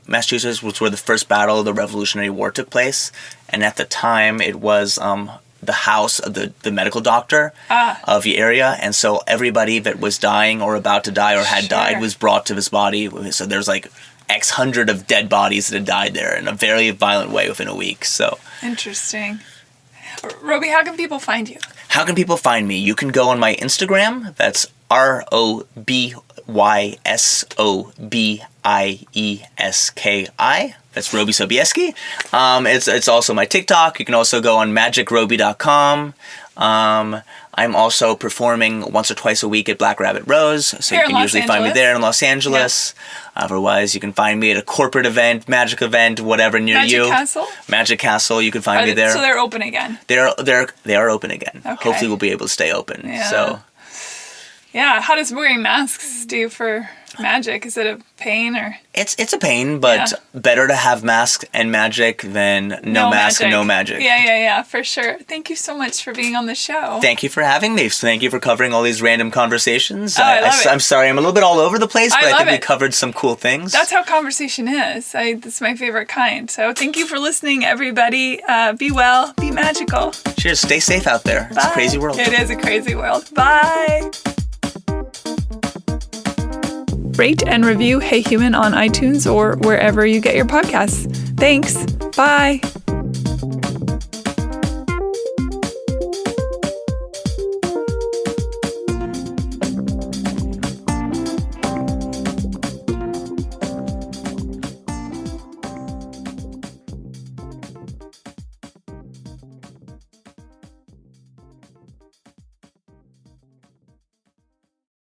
Massachusetts, was where the first battle of the Revolutionary War took place, and at the time it was the house of the medical doctor of the area, and so everybody that was dying or about to die or had died was brought to his body. So there's like X hundred of dead bodies that had died there in a very violent way within a week. So interesting. Roby, how can people find you? How can people find me? You can go on my Instagram. That's ROBYSOBIESKI. That's Roby Sobieski. It's also my TikTok. You can also go on magicroby.com. I'm also performing once or twice a week at Black Rabbit Rose, so you can usually find me there in Los Angeles. Yeah. Otherwise, you can find me at a corporate event, magic event, whatever near you. Magic Castle. You can find me there. So they're open again. They are open again. Okay. Hopefully, we'll be able to stay open. Yeah. So. Yeah. How does wearing masks do for magic? Is it a pain or? It's a pain, but better to have mask and magic than no mask and no magic. Yeah, for sure. Thank you so much for being on the show. Thank you for having me. Thank you for covering all these random conversations. I love it. I'm sorry, I'm a little bit all over the place, but I think we covered some cool things. That's how conversation is. That's my favorite kind. So thank you for listening, everybody. Be well, be magical. Cheers. Stay safe out there. Bye. It's a crazy world. It is a crazy world. Bye. Rate and review Hey Human on iTunes or wherever you get your podcasts. Thanks. Bye.